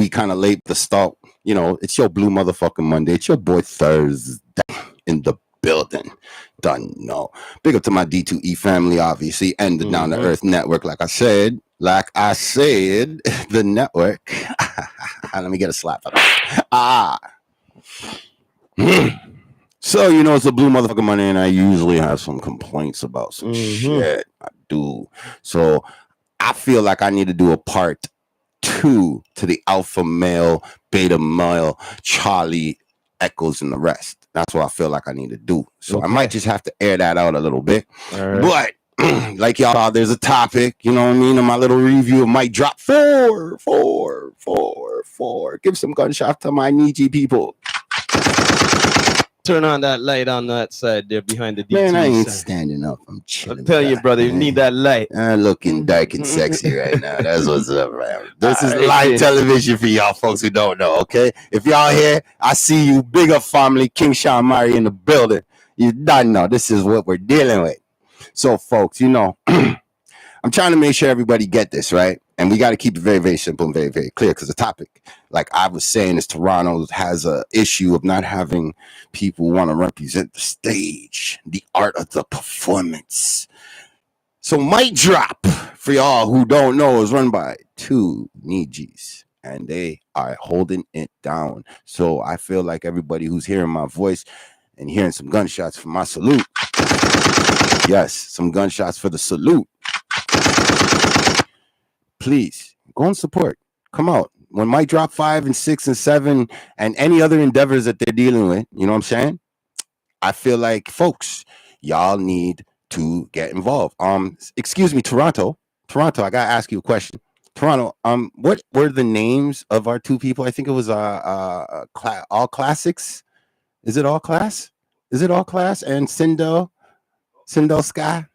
we kind of late the start. You know, it's your blue motherfucking Monday. It's your boy Thursday in the building. Done. No. Big up to my D2E family, obviously, and the Down to Earth Network. Like I said, the network. Let me get a slap. So, you know, it's a blue motherfucking Monday, and I usually have some complaints about some shit. I do. So I feel like I need to do a part 2 to the alpha male, beta male, Charlie, Echoes, and the rest. That's what I feel like I need to do. So I might just have to air that out a little bit. But like y'all saw, there's a topic, you know what I mean? In my little review, it might drop 4. Give some gunshot to my Niji people. Turn on that light on that side there behind the DT. Man, I ain't standing up. I'm chilling. I'm telling you, brother, you need that light. I'm looking dark and sexy right now. That's what's up, man. This is live television for y'all folks who don't know, okay? If y'all here, I see you. Big up family. King Sean Murray in the building. You don't know. This is what we're dealing with. So, folks, you know, I'm trying to make sure everybody get this, right? And we got to keep it very, very simple and very, very clear because the topic, like I was saying, is Toronto has a issue of not having people want to represent the stage, the art of the performance. So Mic Drop, for y'all who don't know, is run by 2 Nijis, and they are holding it down. So I feel like everybody who's hearing my voice and hearing some gunshots for my salute. Yes, some gunshots for the salute. Please go and support. Come out. When Mic Drop 5 and 6 and 7 and any other endeavors that they're dealing with, you know what I'm saying? I feel like, folks, y'all need to get involved. Excuse me, Toronto, I gotta ask you a question. Toronto, what were the names of our 2 people? I think it was All Classics. Is it All Class? And Sindel Sky?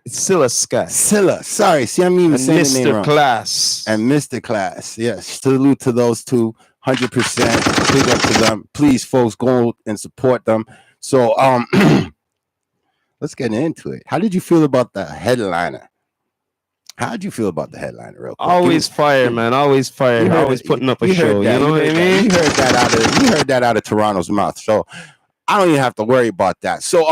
Scylla Sky. Scylla. Sorry. See, I'm even saying the name wrong. Class. And Mr. Class. Yes. Salute to those 2. 100%. Big up to them. Please, folks, go and support them. So, let's get into it. How did you feel about the headliner? How did you feel about the headliner, real quick? Always fire, man. Always fire. Always putting up a show. You know what I mean? You heard that out of Toronto's mouth. So I don't even have to worry about that. So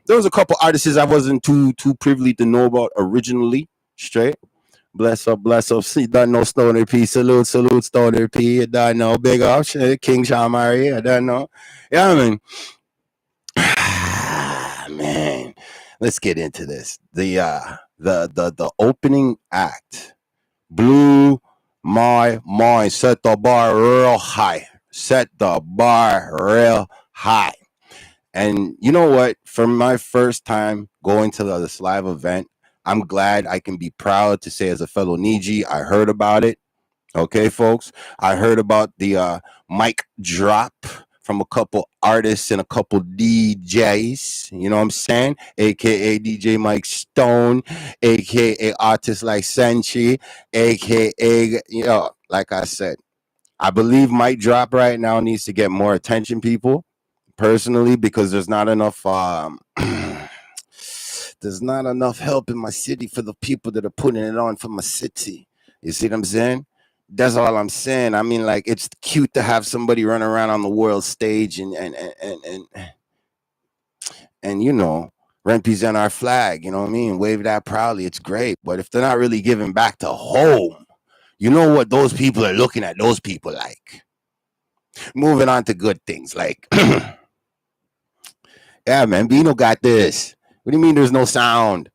there was a couple artists I wasn't too privileged to know about originally. Straight. Bless up. See, done no Stoner P. Salute Stoner P. You done know. Big up. King Sean Murray. I done know. Yeah, I mean. Man. Let's get into this. The opening act blew my mind. Set the bar real high. And you know what? For my first time going to this live event, I'm glad I can be proud to say as a fellow Niji, I heard about it. Okay, folks? I heard about the Mic Drop from a couple artists and a couple DJs, you know what I'm saying? AKA DJ Mike Stone, AKA artists like Senchi, AKA, you know, like I said, I believe Mic Drop right now needs to get more attention, people. Personally, because there's not enough help in my city for the people that are putting it on for my city. You see what I'm saying? That's all I'm saying. I mean, like, it's cute to have somebody run around on the world stage and you know, represent our flag, you know what I mean? Wave that proudly. It's great. But if they're not really giving back to home, you know what those people are looking at those people like. Moving on to good things like yeah, man, Bino got this. What do you mean there's no sound?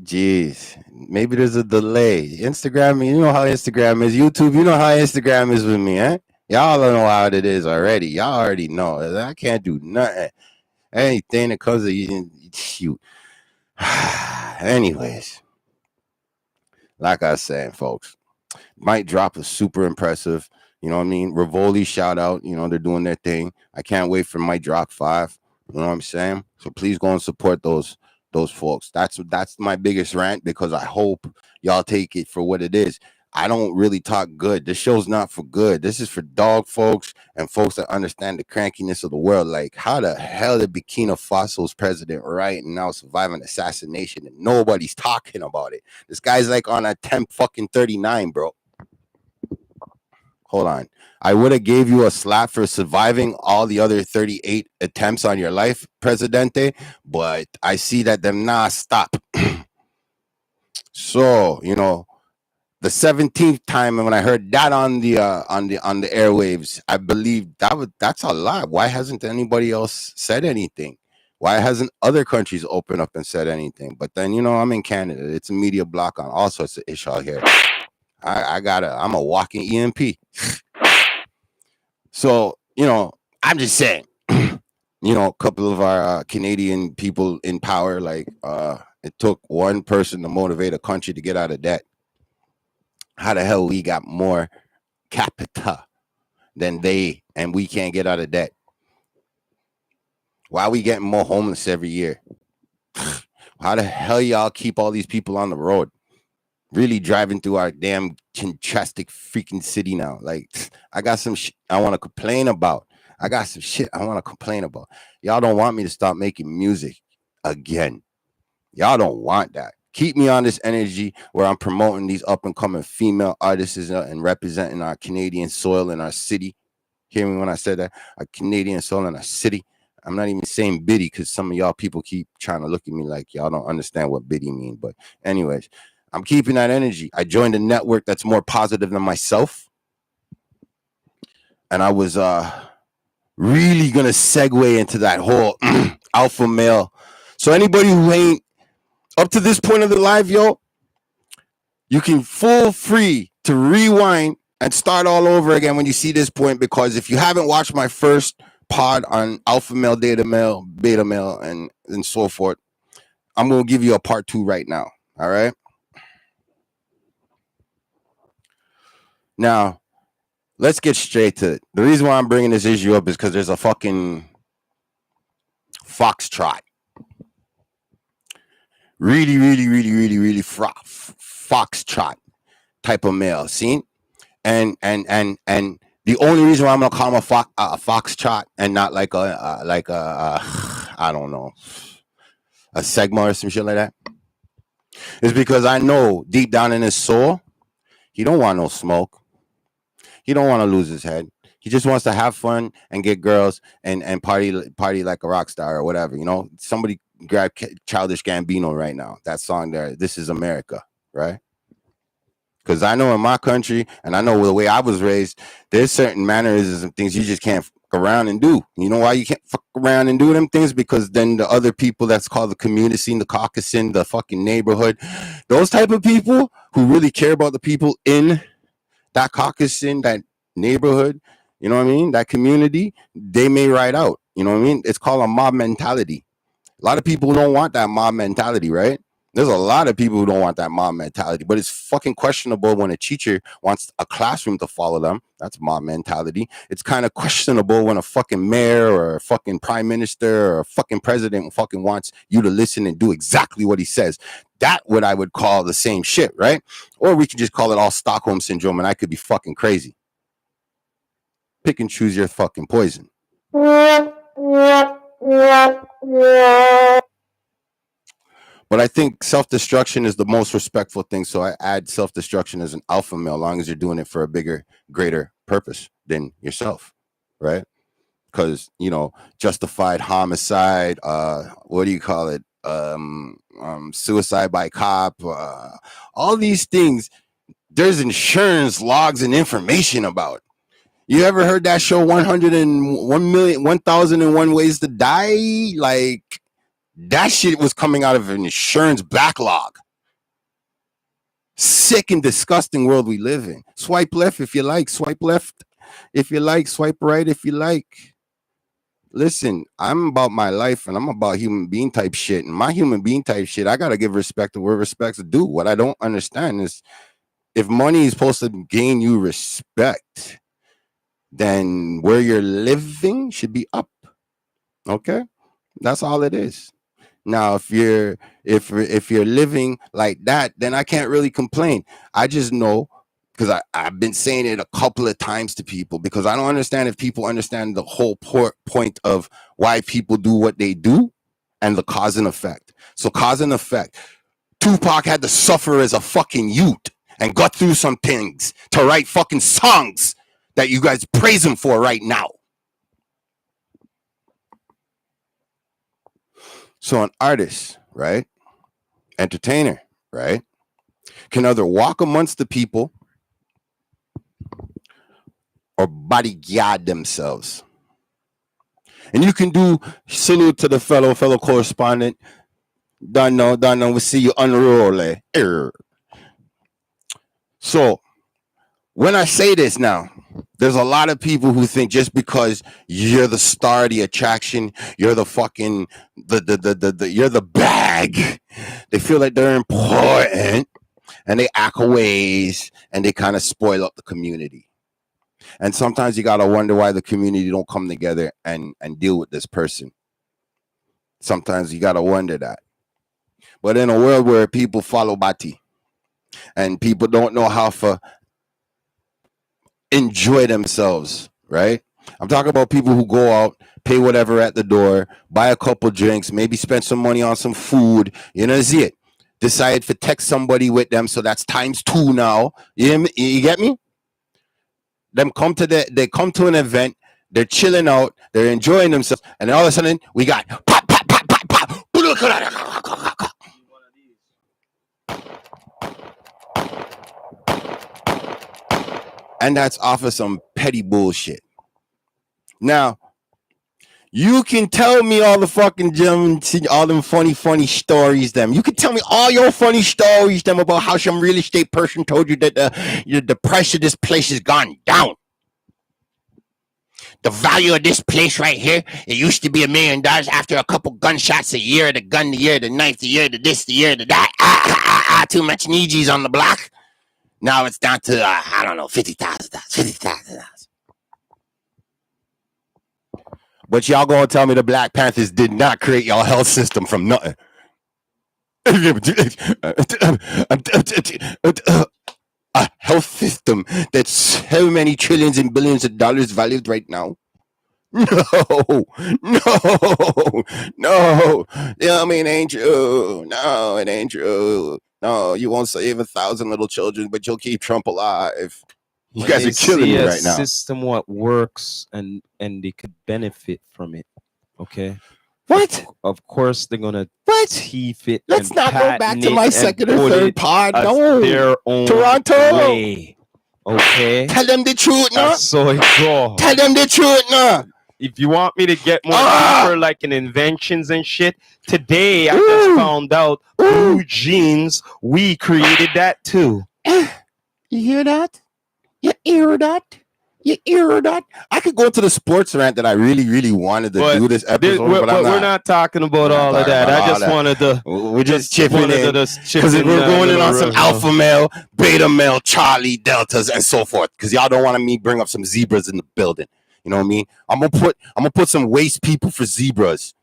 Jeez, maybe there's a delay. Instagram, you know how Instagram is. YouTube, you know how Instagram is with me, eh? Y'all don't know how it is already. Y'all already know. I can't do nothing. Anything that comes to you, shoot. Anyways, like I said, folks, Mic Drop is super impressive. You know what I mean? Rivoli, shout out. You know, they're doing their thing. I can't wait for Mic Drop 5. You know what I'm saying? So please go and support those folks. That's my biggest rant, because I hope y'all take it for what it is. I don't really talk good. This show's not for good. This is for dog folks and folks that understand the crankiness of the world. Like, how the hell did Burkina Faso's president right now survive an assassination and nobody's talking about it? This guy's like on a 10 fucking 39, bro. hold on. I would have gave you a slap for surviving all the other 38 attempts on your life, Presidente, but I see that them not stop. So, the 17th time when I heard that on the airwaves, I believe that's a lot. Why hasn't anybody else said anything? Why hasn't other countries opened up and said anything? But then I'm in Canada. It's a media block on all sorts of ish out here. I'm a walking EMP. So I'm just saying. A couple of our Canadian people in power, like it took one person to motivate a country to get out of debt. How the hell we got more capita than they, and we can't get out of debt? Why are we getting more homeless every year? How the hell y'all keep all these people on the road? Really driving through our damn fantastic freaking city now. Like, I got some shit I want to complain about. Y'all don't want me to stop making music again. Y'all don't want that. Keep me on this energy where I'm promoting these up and coming female artists and representing our Canadian soil in our city. Hear me when I said that? Our Canadian soil in our city. I'm not even saying biddy because some of y'all people keep trying to look at me like y'all don't understand what biddy mean. But anyways, I'm keeping that energy. I joined a network that's more positive than myself. And I was really going to segue into that whole alpha male. So anybody who ain't up to this point of the live, yo, you can feel free to rewind and start all over again when you see this point, because if you haven't watched my first pod on alpha male, beta male, and so forth, I'm going to give you a part 2 right now. All right. Now, let's get straight to it. The reason why I'm bringing this issue up is because there's a fucking foxtrot. Really foxtrot type of male. See? And the only reason why I'm gonna call him a foxtrot and not like a I don't know, a Sigma or some shit like that, is because I know deep down in his soul, he don't want no smoke. He don't want to lose his head. He just wants to have fun and get girls and party like a rock star or whatever. Somebody grab Childish Gambino right now. That song there, This Is America, right? Because I know in my country, and I know the way I was raised, there's certain mannerisms and things you just can't fuck around and do. You know why you can't fuck around and do them things? Because then the other people that's called the community, the caucusing, the fucking neighborhood, those type of people who really care about the people in that caucusing, that neighborhood, you know what I mean? That community, they may ride out. You know what I mean? It's called a mob mentality. A lot of people don't want that mob mentality, right? There's a lot of people who don't want that mob mentality, but it's fucking questionable when a teacher wants a classroom to follow them. That's mob mentality. It's kind of questionable when a fucking mayor or a fucking prime minister or a fucking president fucking wants you to listen and do exactly what he says. That what I would call the same shit, right? Or we could just call it all Stockholm syndrome, and I could be fucking crazy. Pick and choose your fucking poison. But I think self-destruction is the most respectful thing. So I add self-destruction as an alpha male, as long as you're doing it for a bigger, greater purpose than yourself, right? Because, justified homicide, what do you call it? Suicide by cop, all these things, there's insurance logs and information about. You ever heard that show 1,001 Ways to Die? Like, that shit was coming out of an insurance backlog. Sick and disgusting world we live in. Swipe left if you like. Swipe left if you like. Swipe right if you like. Listen, I'm about my life and I'm about human being type shit. And my human being type shit, I got to give respect to where respect's due. What I don't understand is if money is supposed to gain you respect, then where you're living should be up. Okay? That's all it is. Now, if you're living like that, then I can't really complain. I just know, because I've been saying it a couple of times to people, because I don't understand if people understand the whole point of why people do what they do and the cause and effect. So cause and effect. Tupac had to suffer as a fucking youth and got through some things to write fucking songs that you guys praise him for right now. So an artist, right? Entertainer, right? Can either walk amongst the people or bodyguard themselves. And you can do salute to the fellow correspondent. Don't know. We see you unruly. So when I say this now, there's a lot of people who think just because you're the star, the attraction, you're the fucking you're the bag, they feel like they're important, and they act ways, and they kind of spoil up the community. And sometimes you gotta wonder why the community don't come together and deal with this person. Sometimes you gotta wonder that. But in a world where people follow Bati and people don't know how to enjoy themselves, right? I'm talking about people who go out, pay whatever at the door, buy a couple drinks, maybe spend some money on some food. You know, see it. Decide to text somebody with them, so that's times 2 now. You get me? They come to an event, they're chilling out, they're enjoying themselves, and then all of a sudden we got pop, pop, pop, pop, pop. And that's off of some petty bullshit. Now, you can tell me all the fucking all them funny stories, them. You can tell me all your funny stories, them, about how some real estate person told you that the price of this place has gone down. The value of this place right here, it used to be $1 million after a couple gunshots, a year, the gun, the year, the knife, the year, the this, the year, the that. Too much Nijis on the block. Now it's down to, I don't know, $50,000. But y'all gonna tell me the Black Panthers did not create y'all health system from nothing. A health system that's so many trillions and billions of dollars valued right now? No. I mean, it ain't true. No, it ain't true. No, you won't save 1,000 little children, but you'll keep Trump alive. You guys are killing me right now. System what works and they could benefit from it. Okay. What? Of course they're gonna teeth it. Let's not go back to my second or third pod. No, their own Toronto way. Okay. Tell them the truth, no. So it go. Tell them the truth, no. If you want me to get more deeper, like in inventions and shit, today I just found out blue jeans. We created that too. You hear that? You hear that? You hear that? I could go to the sports rant that I really wanted to do this episode, but we're not talking about all of that. I just wanted to. We're just chipping in because we're going in on some alpha male, beta male, Charlie, deltas, and so forth. Because y'all don't want me bring up some zebras in the building. You know what I mean? I'm gonna put some waste people for zebras.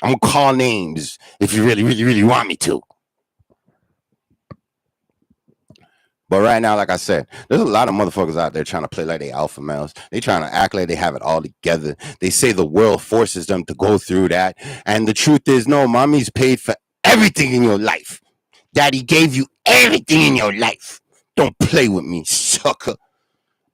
I'm gonna call names if you really want me to. But right now, like I said, there's a lot of motherfuckers out there trying to play like they alpha males. They trying to act like they have it all together. They say the world forces them to go through that. And the truth is, no, mommy's paid for everything in your life. Daddy gave you everything in your life. Don't play with me, sucker.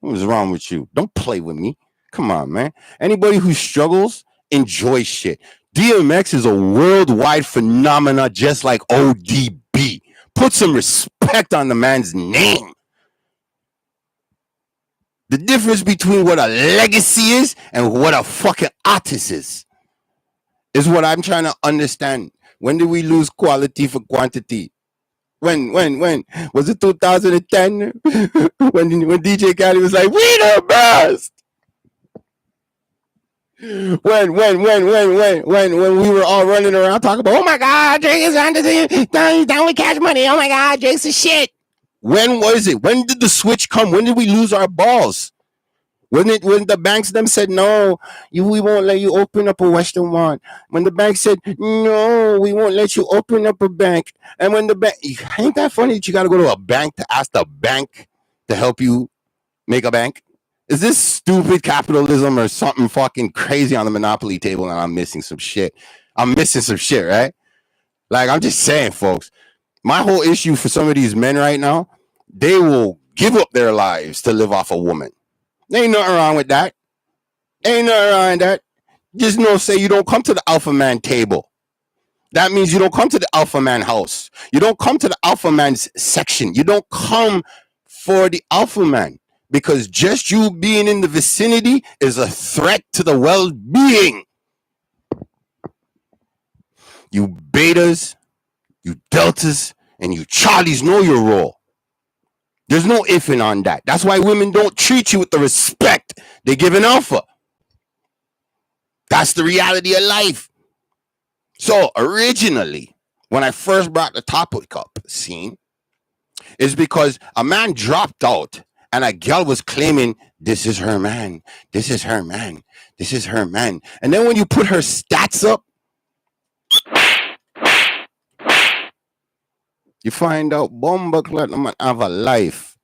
What's wrong with you? Don't play with me. Come on, man. Anybody who struggles, enjoys shit. DMX is a worldwide phenomenon just like ODB. Put some respect on the man's name. The difference between what a legacy is and what a fucking artist is what I'm trying to understand. When did we lose quality for quantity? When? Was it 2010? when DJ Khaled was like, we the best? When we were all running around talking about, oh my God, Drake is on the down with Cash Money. Oh my God, Drake's a shit. When was it? When did the switch come? When did we lose our balls? When the banks them said, no, we won't let you open up a Western one. When the bank said, no, we won't let you open up a bank. And when the bank, ain't that funny that you got to go to a bank to ask the bank to help you make a bank? Is this stupid capitalism or something fucking crazy on the monopoly table and I'm missing some shit? I'm missing some shit, right? Like, I'm just saying, folks, my whole issue for some of these men right now, they will give up their lives to live off a woman. Ain't nothing wrong with that. Ain't nothing wrong with that. Just know, say you don't come to the alpha man table. That means you don't come to the alpha man house. You don't come to the alpha man's section. You don't come for the alpha man because just you being in the vicinity is a threat to the well-being. You betas, you deltas, and you charlies know your role. There's no ifing on that. That's why women don't treat you with the respect they give an alpha. That's the reality of life. So originally, when I first brought the topic up, scene, is because a man dropped out and a girl was claiming this is her man, this is her man, this is her man. And then when you put her stats up, you find out Bumbleclad have a life,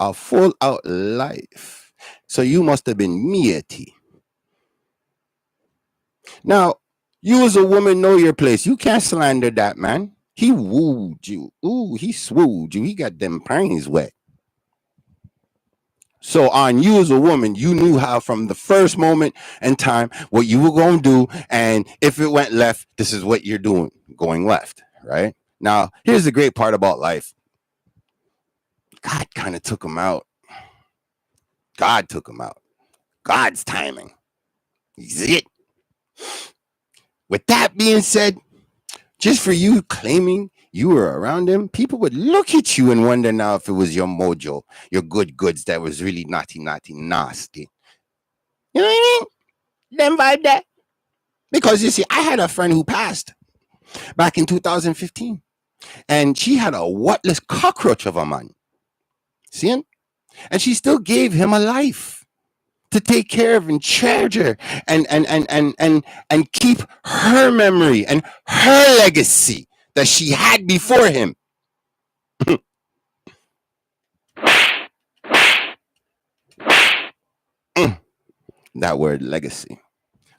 a full out life. So you must have been meaty. Now, you as a woman know your place. You can't slander that man. He wooed you. Ooh, he swooed you. He got them brains wet. So on you as a woman, you knew how from the first moment in time what you were going to do. And if it went left, this is what you're doing, going left, right? Now, here's the great part about life. God kind of took him out. God took him out. God's timing. He's it. With that being said, just for you claiming you were around him, people would look at you and wonder now if it was your mojo, your good goods that was really naughty, nasty. You know what I mean? Them vibe that. Because you see, I had a friend who passed back in 2015. And she had a whatless cockroach of a man. See? And she still gave him a life to take care of and treasure and keep her memory and her legacy that she had before him. That word legacy.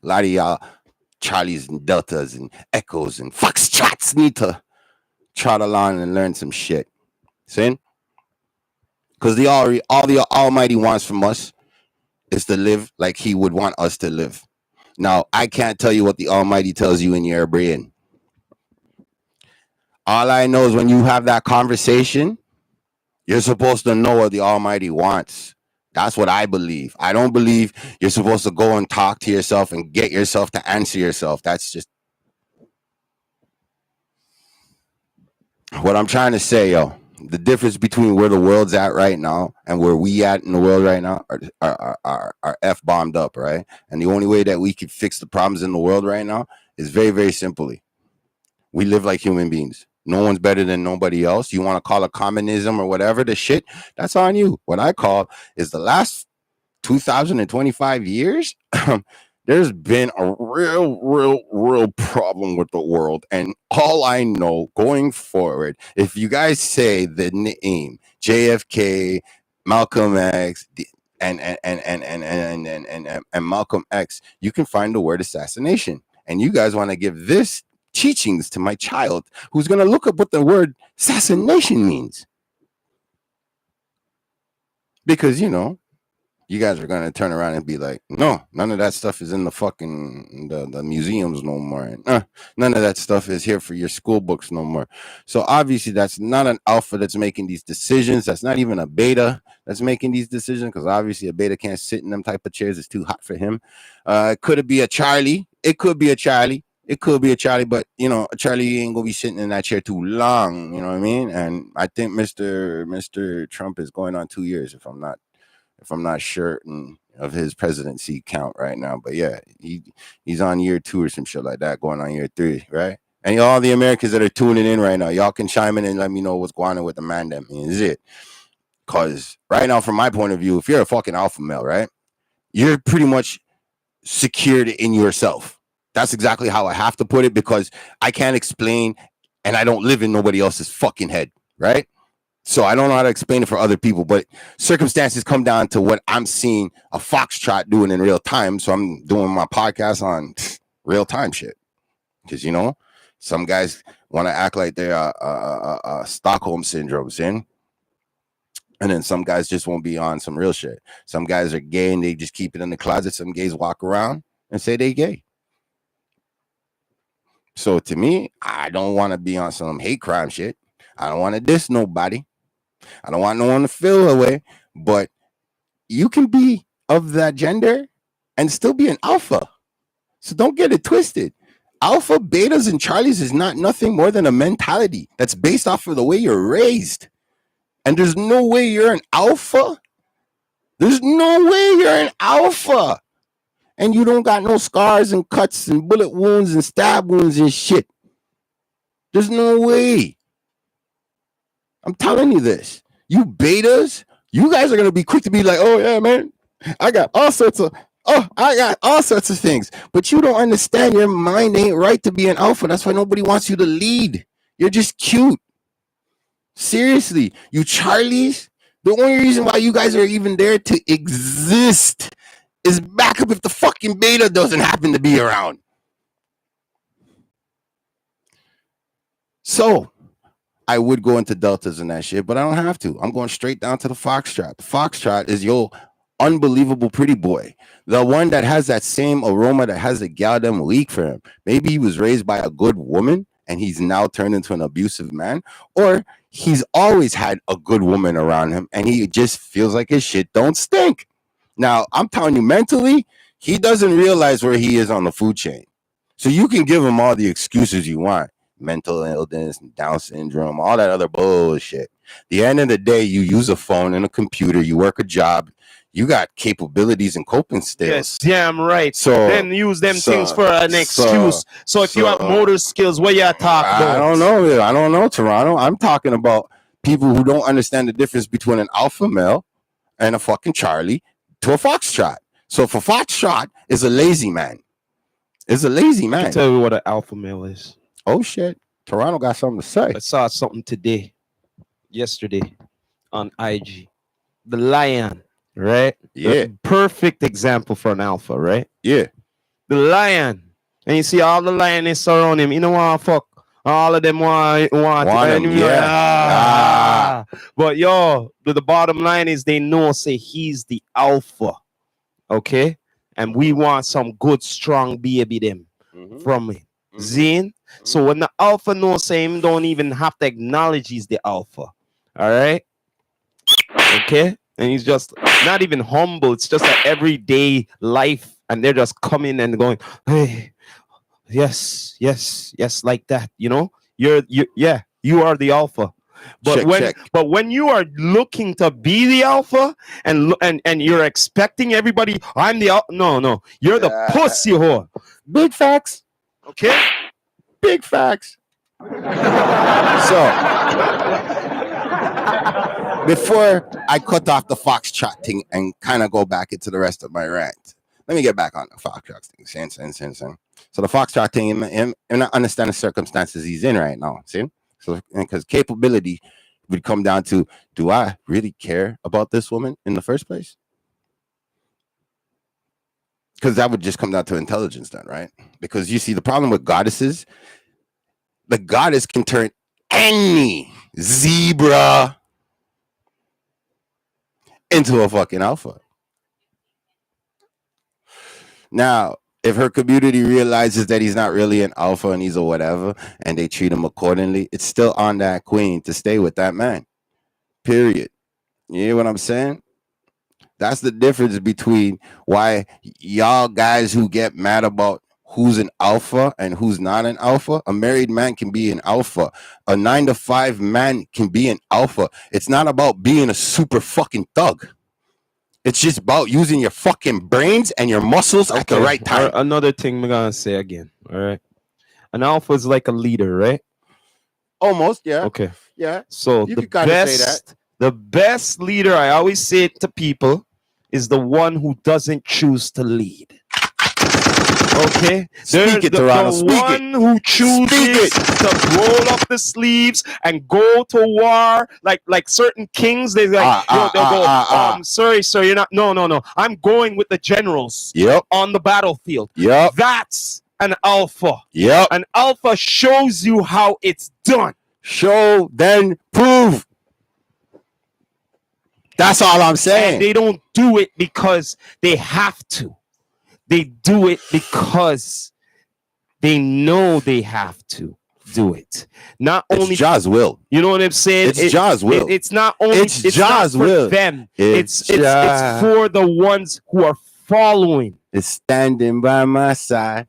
A lot of y'all Charlies and Deltas and Echoes and Foxtrots need to trot along and learn some shit. See? Because all the Almighty wants from us is to live like he would want us to live. Now, I can't tell you what the Almighty tells you in your brain. All I know is when you have that conversation, you're supposed to know what the Almighty wants. That's what I believe. I don't believe you're supposed to go and talk to yourself and get yourself to answer yourself. That's just what I'm trying to say, yo. The difference between where the world's at right now and where we at in the world right now are F-bombed up, right? And the only way that we can fix the problems in the world right now is very, very simply. We live like human beings. No one's better than nobody else. You want to call it communism or whatever the shit, that's on you. What I call is the last 2025 years, there's been a real problem with the world. And all I know going forward, if you guys say the name JFK, Malcolm X, and Malcolm X, you can find the word assassination. And you guys want to give this teachings to my child who's going to look up what the word assassination means. Because, you know, you guys are going to turn around and be like, no, none of that stuff is in the fucking the museums no more. And, none of that stuff is here for your school books no more. So obviously that's not an alpha that's making these decisions. That's not even a beta that's making these decisions, because obviously a beta can't sit in them type of chairs. It's too hot for him. Could it be a Charlie? It could be a Charlie. It could be a Charlie, but you know, a Charlie ain't gonna be sitting in that chair too long. You know what I mean? And I think Mr. Trump is going on 2 years, if I'm not certain of his presidency count right now. But yeah, he's on year 2 or some shit like that, going on year 3, right? And all the Americans that are tuning in right now, y'all can chime in and let me know what's going on with the man that means it. Because right now, from my point of view, if you're a fucking alpha male, right, you're pretty much secured in yourself. That's exactly how I have to put it, because I can't explain and I don't live in nobody else's fucking head, right? So I don't know how to explain it for other people, but circumstances come down to what I'm seeing a foxtrot doing in real time. So I'm doing my podcast on real time shit. Because, you know, some guys want to act like they're Stockholm syndrome, sin. And then some guys just won't be on some real shit. Some guys are gay and they just keep it in the closet. Some gays walk around and say they gay. So to me, I don't want to be on some hate crime shit. I don't want to diss nobody. I don't want no one to feel away. But you can be of that gender and still be an alpha. So don't get it twisted. Alpha, betas, and Charlies is not nothing more than a mentality that's based off of the way you're raised. And there's no way you're an alpha. There's no way you're an alpha. And you don't got no scars and cuts and bullet wounds and stab wounds and shit. There's no way. I'm telling you this. You betas, you guys are going to be quick to be like, oh, yeah, man, I got all sorts of things. But you don't understand. Your mind ain't right to be an alpha. That's why nobody wants you to lead. You're just cute. Seriously, you Charlies, the only reason why you guys are even there to exist is back up if the fucking beta doesn't happen to be around. So I would go into deltas and that shit, but I don't have to. I'm going straight down to the foxtrot. The foxtrot is your unbelievable pretty boy, the one that has that same aroma that has a gal them weak for him. Maybe he was raised by a good woman and he's now turned into an abusive man, or he's always had a good woman around him and he just feels like his shit don't stink. Now, I'm telling you, mentally, he doesn't realize where he is on the food chain. So you can give him all the excuses you want. Mental illness, Down syndrome, all that other bullshit. The end of the day, you use a phone and a computer, you work a job, you got capabilities and coping skills. Yes, damn right. So then use them things for an excuse. So if you have motor skills, what you talk about? I don't know, Toronto. I'm talking about people who don't understand the difference between an alpha male and a fucking Charlie to a foxtrot. So if a foxtrot is a lazy man, is a lazy man. I can tell you what an alpha male is. Oh shit, Toronto got something to say. I saw something yesterday on IG. The lion, right? Yeah. The perfect example for an alpha, right? Yeah. The lion. And you see all the lioness around him. You know what? Fuck. All of them want him. Yeah. But yo, the bottom line is they know, say he's the alpha. Okay? And we want some good, strong baby them from him. Zine. So when the alpha knows him, don't even have to acknowledge he's the alpha. All right? Okay? And he's just not even humble. It's just an everyday life. And they're just coming and going, hey, yes, like that. You know? You are the alpha. But when you are looking to be the alpha and you're expecting everybody, I'm the alpha. No. You're the pussy whore. Big facts. Okay? Big facts. So, before I cut off the foxtrot thing and kind of go back into the rest of my rant, let me get back on the foxtrot thing. So the foxtrot thing, and I understand the circumstances he's in right now. See? So, because capability would come down to, do I really care about this woman in the first place? Because that would just come down to intelligence then, right? Because you see, the problem with goddesses, the goddess can turn any zebra into a fucking alpha. Now, if her community realizes that he's not really an alpha and he's a whatever, and they treat him accordingly, it's still on that queen to stay with that man. Period. You hear what I'm saying? That's the difference between why y'all guys who get mad about who's an alpha and who's not an alpha. A married man can be an alpha. A 9-to-5 man can be an alpha. It's not about being a super fucking thug. It's just about using your fucking brains and your muscles at the right time. Another thing I'm going to say again, all right? An alpha is like a leader, right? Almost, yeah. Okay. Yeah. So you can say that. The best leader, I always say it to people, is the one who doesn't choose to lead. Okay? Speak it, Toronto. The one who chooses to roll up the sleeves and go to war, like certain kings, they'll go, sorry, sir, you're not. No. I'm going with the generals on the battlefield. Yep. That's an alpha. Yep. An alpha shows you how it's done. Show, then prove. That's all I'm saying. And they don't do it because they have to. They do it because they know they have to do it. Not only Jaws will. You know what I'm saying? It's Jaws will. It's not only it's Jaws not for will. them. It's for the ones who are following. It's standing by my side.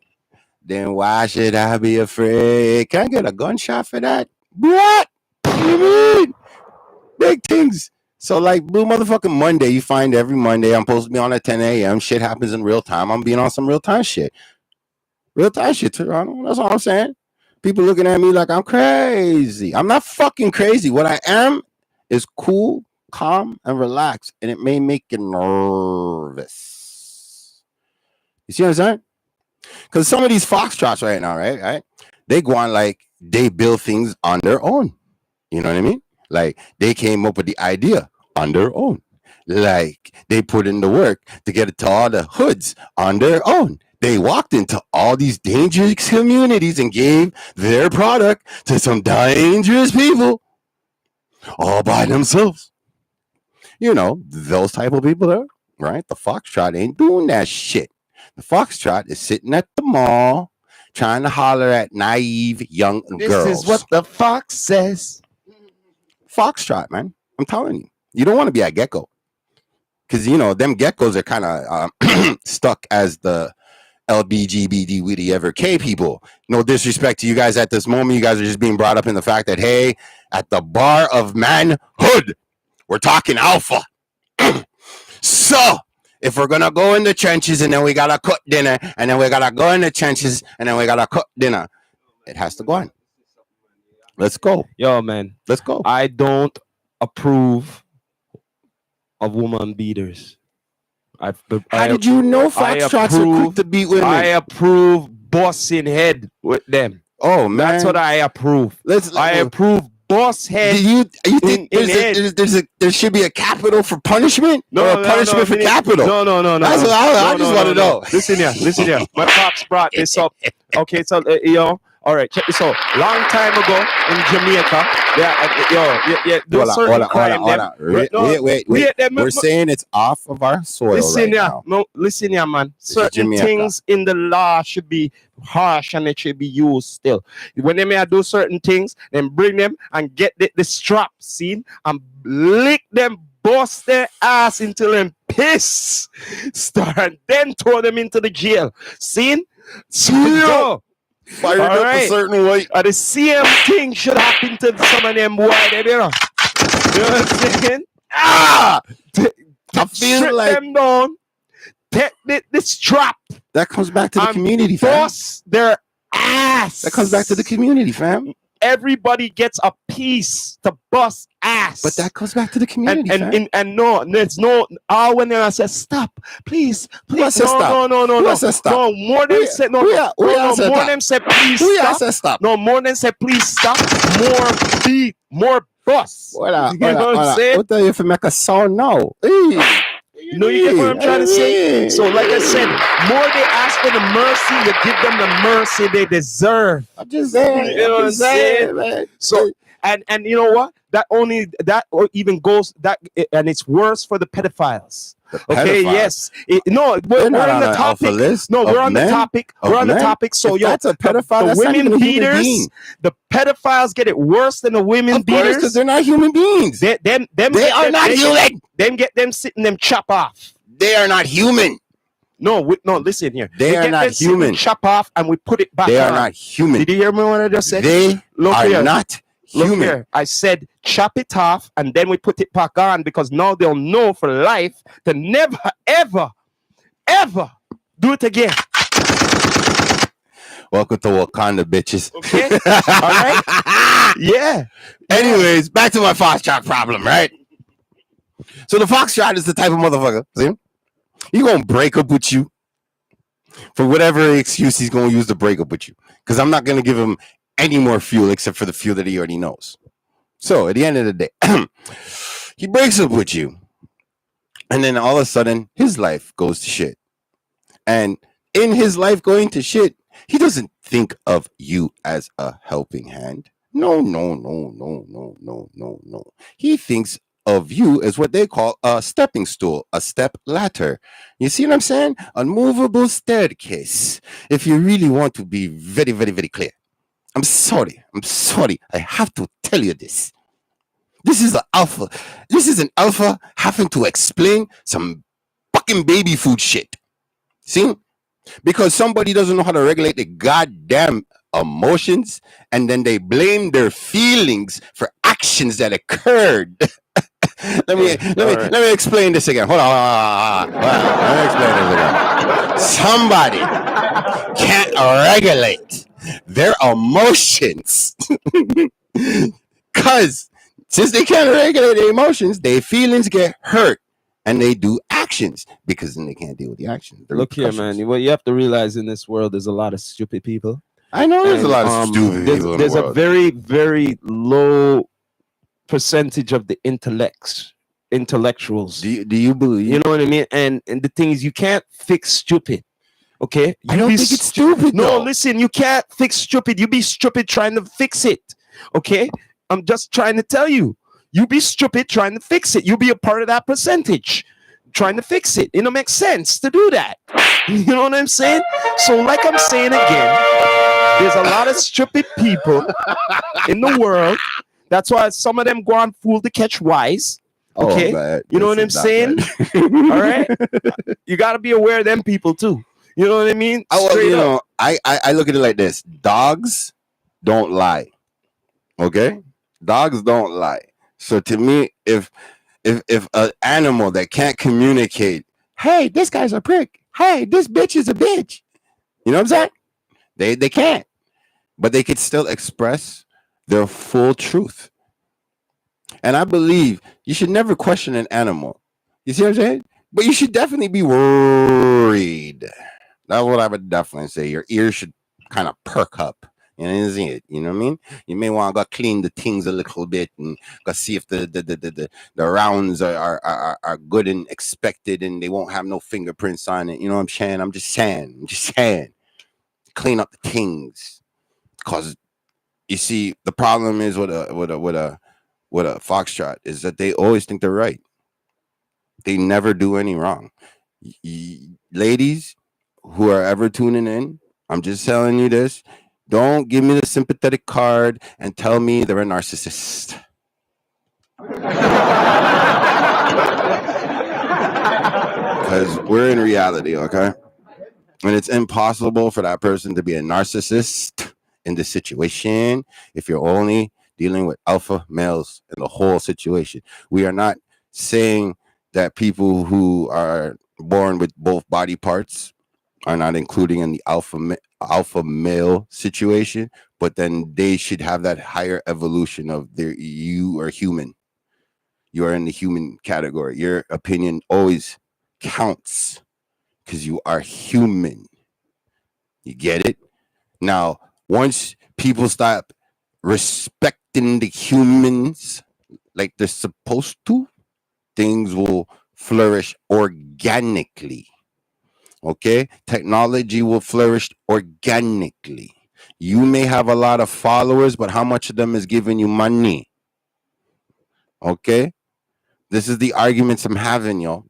Then why should I be afraid? Can I get a gunshot for that? What? You mean? Big things. So like Blue motherfucking Monday, you find every Monday I'm supposed to be on at 10 a.m. Shit happens in real time. I'm being on some real time shit. Real time shit, Toronto. That's all I'm saying. People looking at me like I'm crazy. I'm not fucking crazy. What I am is cool, calm, and relaxed. And it may make you nervous. You see what I'm saying? Because some of these foxtrots right now, right? They go on like they build things on their own. You know what I mean? Like they came up with the idea on their own. Like they put in the work to get it to all the hoods on their own. They walked into all these dangerous communities and gave their product to some dangerous people all by themselves. You know, those type of people there, right? The foxtrot ain't doing that shit. The foxtrot is sitting at the mall trying to holler at naive young girls. This is what the fox says. Foxtrot, man. I'm telling you. You don't want to be a gecko. Because, you know, them geckos are kind of stuck as the LBGBD witty ever K people. No disrespect to you guys at this moment. You guys are just being brought up in the fact that, hey, at the bar of manhood, we're talking alpha. So, if we're going to go in the trenches and then we got to cook dinner and then we got to go in the trenches and then we got to cook dinner, it has to go on. Let's go. Yo, man. Let's go. I don't approve of woman beaters. How did you know foxtrots are quick to beat women? I approve bossing head with them. Oh, man. That's what I approve. I approve boss head. You think there should be a capital for punishment? No, or a punishment for capital? No. That's what I just want to know. Listen here. My pops brought this up. Okay, so, all right, check this out. Long time ago in Jamaica, there's certain crime. Wait. We're saying it's off of our soil now. No, listen here, man. Certain things in the law should be harsh and it should be used still. When they may do certain things, then bring them and get the strap seen and lick them, bust their ass until them piss start, and then throw them into the jail. Seen? So, fired up a certain way. The same thing should happen to some of them boy. You know what I'm saying? I feel like them down. Take the strap. That comes back to the community, fam. Bust their ass. That comes back to the community, fam. Everybody gets a piece to bust ass. But that comes back to the community, and no, there's no. All when they say stop, please. No. No, more than say no. More than say please stop. No, more than say please stop. More beat, more bust. You know what I'm saying? What do you for make a sound now? You know, you get what I'm trying to say? So, like I said, more they ask for the mercy, you give them the mercy they deserve. I'm just saying. You know what I'm saying? Man. So, and you know what? That even goes that, and it's worse for the pedophiles. Okay, yes. We're on the topic. No, we're on the topic. We're on the topic. So, that's a pedophile. The women beaters, the pedophiles get it worse than the women beaters because they're not human beings. They are not human. Them get them sitting them chop off. They are not human. No, listen here. They are not human. Chop off and we put it back. They are not human. Did you hear me what I just said? They are not human. Look here. I said chop it off and then we put it back on because now they'll know for life to never, ever, ever do it again. Welcome to Wakanda, bitches. Okay. All right. Yeah. Anyways, back to my foxtrot problem, right? So the foxtrot is the type of motherfucker. See? He gonna break up with you for whatever excuse he's gonna use to break up with you. Because I'm not gonna give him any more fuel except for the fuel that he already knows. So at the end of the day, he breaks up with you. And then all of a sudden, his life goes to shit. And in his life going to shit, he doesn't think of you as a helping hand. No. He thinks of you is what they call a stepping stool, a step ladder. You see what I'm saying? A movable staircase. If you really want to be very, very, very clear. I'm sorry. I have to tell you this. This is an alpha. This is an alpha having to explain some fucking baby food shit. See? Because somebody doesn't know how to regulate the goddamn emotions, and then they blame their feelings for actions that occurred. Let me explain this again. Hold on. Let me explain this again. Somebody can't regulate their emotions because since they can't regulate their emotions, their feelings get hurt and they do actions because then they can't deal with the actions. Look here, man. What you have to realize in this world, there's a lot of stupid people. I know there's a lot of stupid people in the world. There's a very, very low percentage of the intellectuals. Do you believe? You know what I mean? And the thing is, you can't fix stupid. Okay? I don't think it's stupid. No, listen, you can't fix stupid. You be stupid trying to fix it. Okay? I'm just trying to tell you. You be stupid trying to fix it. You be a part of that percentage trying to fix it. It don't make sense to do that. You know what I'm saying? So like I'm saying again, there's a lot of stupid people in the world. That's why some of them go on fool to catch wise. Okay? You know what I'm saying? All right? You got to be aware of them people too. You know what I mean? I look at it like this. Dogs don't lie. Okay? Dogs don't lie. So to me, if an animal that can't communicate, hey, this guy's a prick. Hey, this bitch is a bitch. You know what I'm saying? They can't. But they could still express their full truth. And I believe you should never question an animal. You see what I'm saying? But you should definitely be worried. That's what I would definitely say. Your ears should kind of perk up. You know what I mean? You may want to go clean the things a little bit and go see if the rounds are good and expected and they won't have no fingerprints on it. You know what I'm saying? I'm just saying. Clean up the things. Because you see, the problem is with a foxtrot is that they always think they're right. They never do any wrong. Ladies who are ever tuning in, I'm just telling you this. Don't give me the sympathetic card and tell me they're a narcissist. Because we're in reality, okay? And it's impossible for that person to be a narcissist in this situation if you're only dealing with alpha males in the whole situation. We are not saying that people who are born with both body parts are not including in the alpha male situation, but then they should have that higher evolution of you are human. You are in the human category. Your opinion always counts because you are human. You get it? Now, once people stop respecting the humans like they're supposed to, things will flourish organically. Okay? Technology will flourish organically. You may have a lot of followers, but how much of them is giving you money? Okay? This is the arguments I'm having, yo.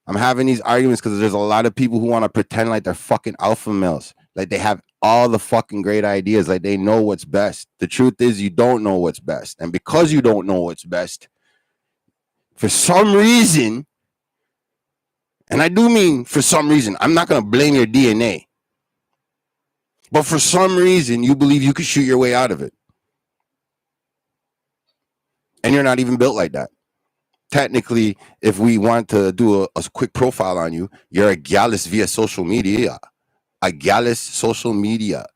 I'm having these arguments because there's a lot of people who want to pretend like they're fucking alpha males. Like they have all the fucking great ideas. Like they know what's best. The truth is you don't know what's best. And because you don't know what's best, for some reason, and I do mean for some reason, I'm not going to blame your DNA. But for some reason, you believe you could shoot your way out of it. And you're not even built like that. Technically, if we want to do a quick profile on you, you're a gallus via social media. A gallus social media.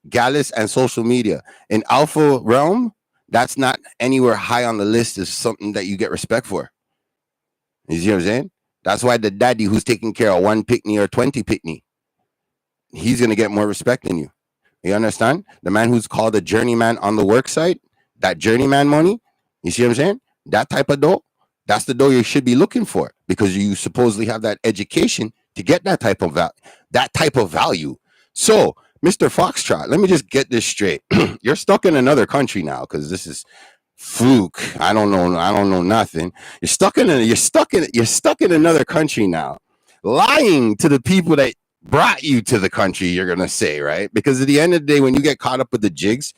Gallus and social media. In alpha realm, that's not anywhere high on the list as something that you get respect for. You see what I'm saying? That's why the daddy who's taking care of 1 pickney or 20 pickney, he's going to get more respect than you. You understand? The man who's called a journeyman on the work site, that journeyman money, you see what I'm saying? That type of dough, that's the dough you should be looking for because you supposedly have that education to get that type of value. So, Mr. Foxtrot, let me just get this straight. You're stuck in another country now because this is fluke. I don't know. I don't know nothing. You're stuck in another country now, lying to the people that brought you to the country. You're gonna say, right? Because at the end of the day, when you get caught up with the jigs,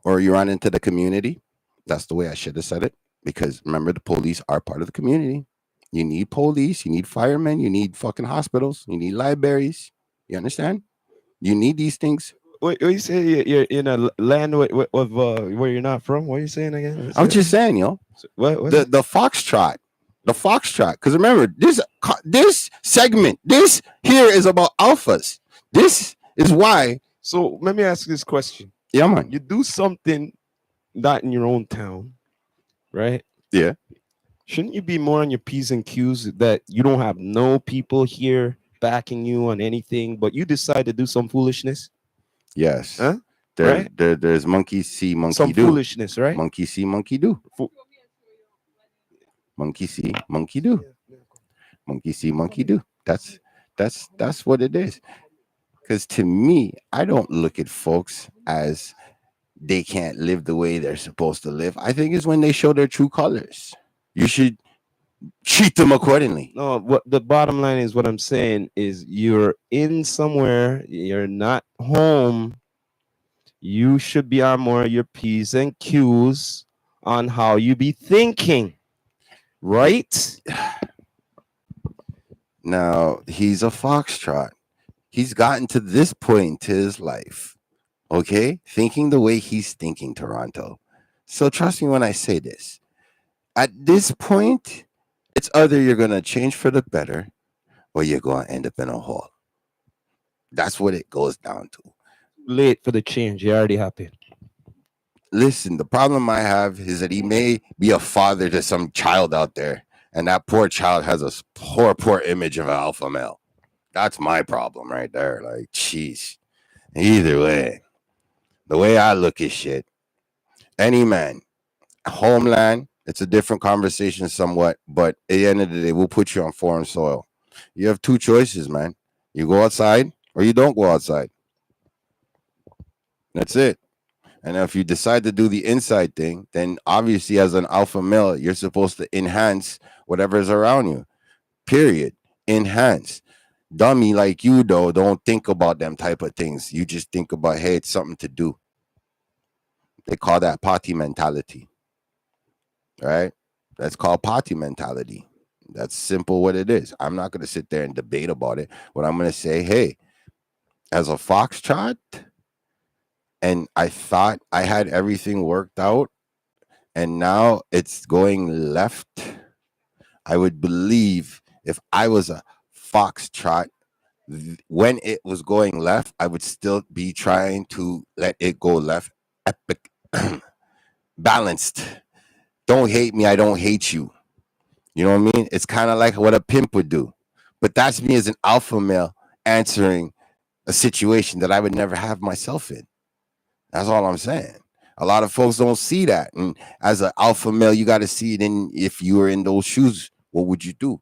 or you run into the community, that's the way I should have said it. Because remember, the police are part of the community. You need police. You need firemen. You need fucking hospitals. You need libraries. You understand? You need these things. What you say? You're in a land of where you're not from. What are you saying again? I'm just saying, What? The foxtrot, because remember this segment, this here is about alphas. This is why. So let me ask you this question. Yeah, man. You do something not in your own town, right? Yeah. Shouldn't you be more on your P's and Q's that you don't have no people here backing you on anything, but you decide to do some foolishness? Yes. Huh? There's monkey see, monkey some do. Foolishness, right? Monkey see, monkey do. Monkey see, monkey do. Monkey see, monkey do. That's what it is. Because to me, I don't look at folks as they can't live the way they're supposed to live. I think it's when they show their true colors. You should treat them accordingly. No, what the bottom line is, what I'm saying is, you're in somewhere, you're not home. You should be on more of your P's and Q's on how you be thinking, right? Now, he's a foxtrot. He's gotten to this point to his life, okay? Thinking the way he's thinking, Toronto. So trust me when I say this. At this point, it's either you're going to change for the better or you're going to end up in a hole. That's what it goes down to. Late for the change. You already happened. Listen, the problem I have is that he may be a father to some child out there, and that poor child has a poor image of an alpha male. That's my problem right there. Like, jeez. Either way, the way I look at shit, any man, homeland, it's a different conversation somewhat, but at the end of the day, we'll put you on foreign soil. You have two choices, man. You go outside or you don't go outside. That's it. And if you decide to do the inside thing, then obviously as an alpha male, you're supposed to enhance whatever's around you. Period. Enhance. Dummy like you, though, don't think about them type of things. You just think about, hey, it's something to do. They call that party mentality. Right? That's called party mentality. That's simple what it is. I'm not going to sit there and debate about it. What I'm going to say, hey, as a foxtrot, and I thought I had everything worked out, and now it's going left. I would believe if I was a foxtrot, when it was going left, I would still be trying to let it go left. Epic, balanced. Don't hate me, I don't hate you. You know what I mean? It's kind of like what a pimp would do. But that's me as an alpha male answering a situation that I would never have myself in. That's all I'm saying. A lot of folks don't see that. And as an alpha male, you got to see it in, if you were in those shoes, what would you do?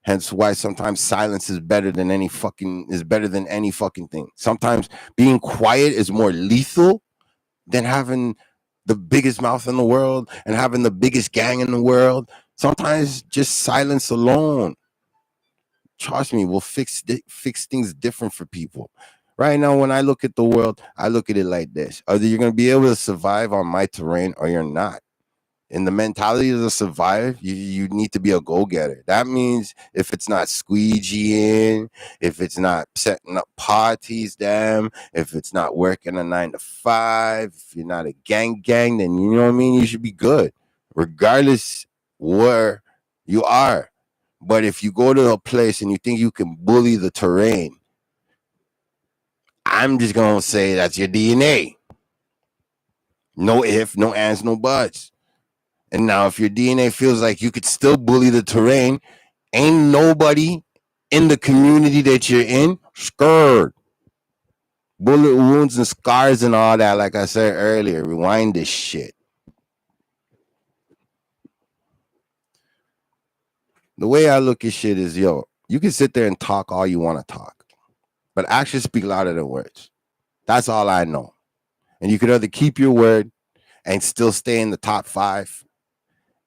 Hence why sometimes silence is better than any fucking thing. Sometimes being quiet is more lethal than having the biggest mouth in the world and having the biggest gang in the world. Sometimes just silence alone, trust me, will fix things different for people. Right now, when I look at the world, I look at it like this. Either you're going to be able to survive on my terrain or you're not. In the mentality to survive, you need to be a go-getter. That means if it's not squeegeeing, if it's not setting up parties, if it's not working a 9 to 5, if you're not a gang, then you know what I mean? You should be good, regardless where you are. But if you go to a place and you think you can bully the terrain, I'm just going to say that's your DNA. No if, no ands, no buts. And now if your DNA feels like you could still bully the terrain, ain't nobody in the community that you're in scared. Bullet wounds and scars and all that, like I said earlier, rewind this shit. The way I look at shit is, yo, you can sit there and talk all you want to talk, but actions speak louder than words. That's all I know. And you could either keep your word and still stay in the top 5.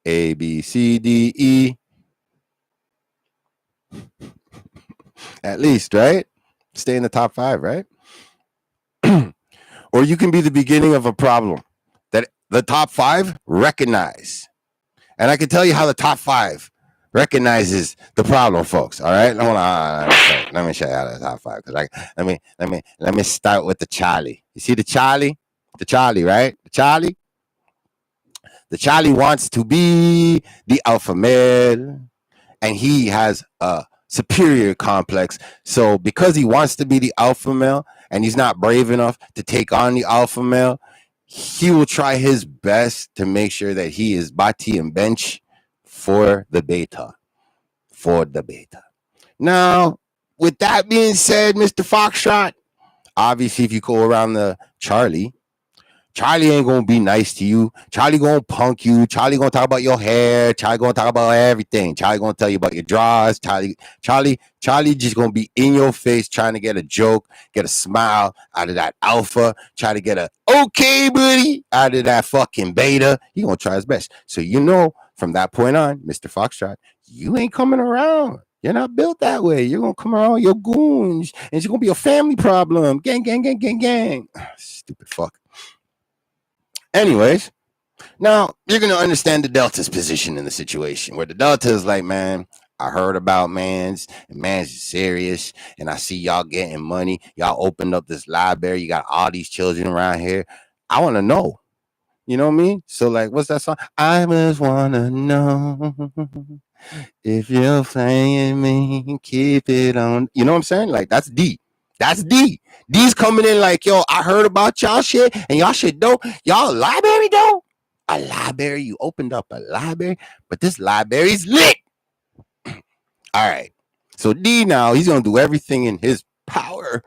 A, B, C, D, E. At least, right? Stay in the top 5, right? Or you can be the beginning of a problem that the top 5 recognize. And I can tell you how the top 5 recognizes the problem, folks. All right, hold on. Let me show you how the top 5. Because let me start with the Charlie. You see the Charlie, right? The Charlie wants to be the alpha male, and he has a superior complex. So because he wants to be the alpha male and he's not brave enough to take on the alpha male, he will try his best to make sure that he is bati and bench for the beta. Now, with that being said, Mr. Foxtrot, obviously if you go around the Charlie ain't gonna be nice to you. Charlie gonna punk you. Charlie gonna talk about your hair. Charlie gonna talk about everything. Charlie gonna tell you about your draws. Charlie just gonna be in your face trying to get a joke, get a smile out of that alpha, try to get a okay buddy out of that fucking beta. He gonna try his best. So from that point on, Mr. Foxtrot, you ain't coming around. You're not built that way. You're gonna come around with your goons, and it's gonna be a family problem. Gang. Stupid fuck. Anyways, now you're going to understand the Delta's position in the situation, where the Delta is like, man, I heard about Mans, and Mans is serious, and I see y'all getting money. Y'all opened up this library. You got all these children around here. I want to know. You know what I mean? So, like, what's that song? I just want to know if you're playing me, keep it on. You know what I'm saying? Like, that's D. D's coming in like, yo, I heard about y'all shit, and y'all shit dope. Y'all a library though? A library? You opened up a library, but this library's lit. All right. So D now, he's gonna do everything in his power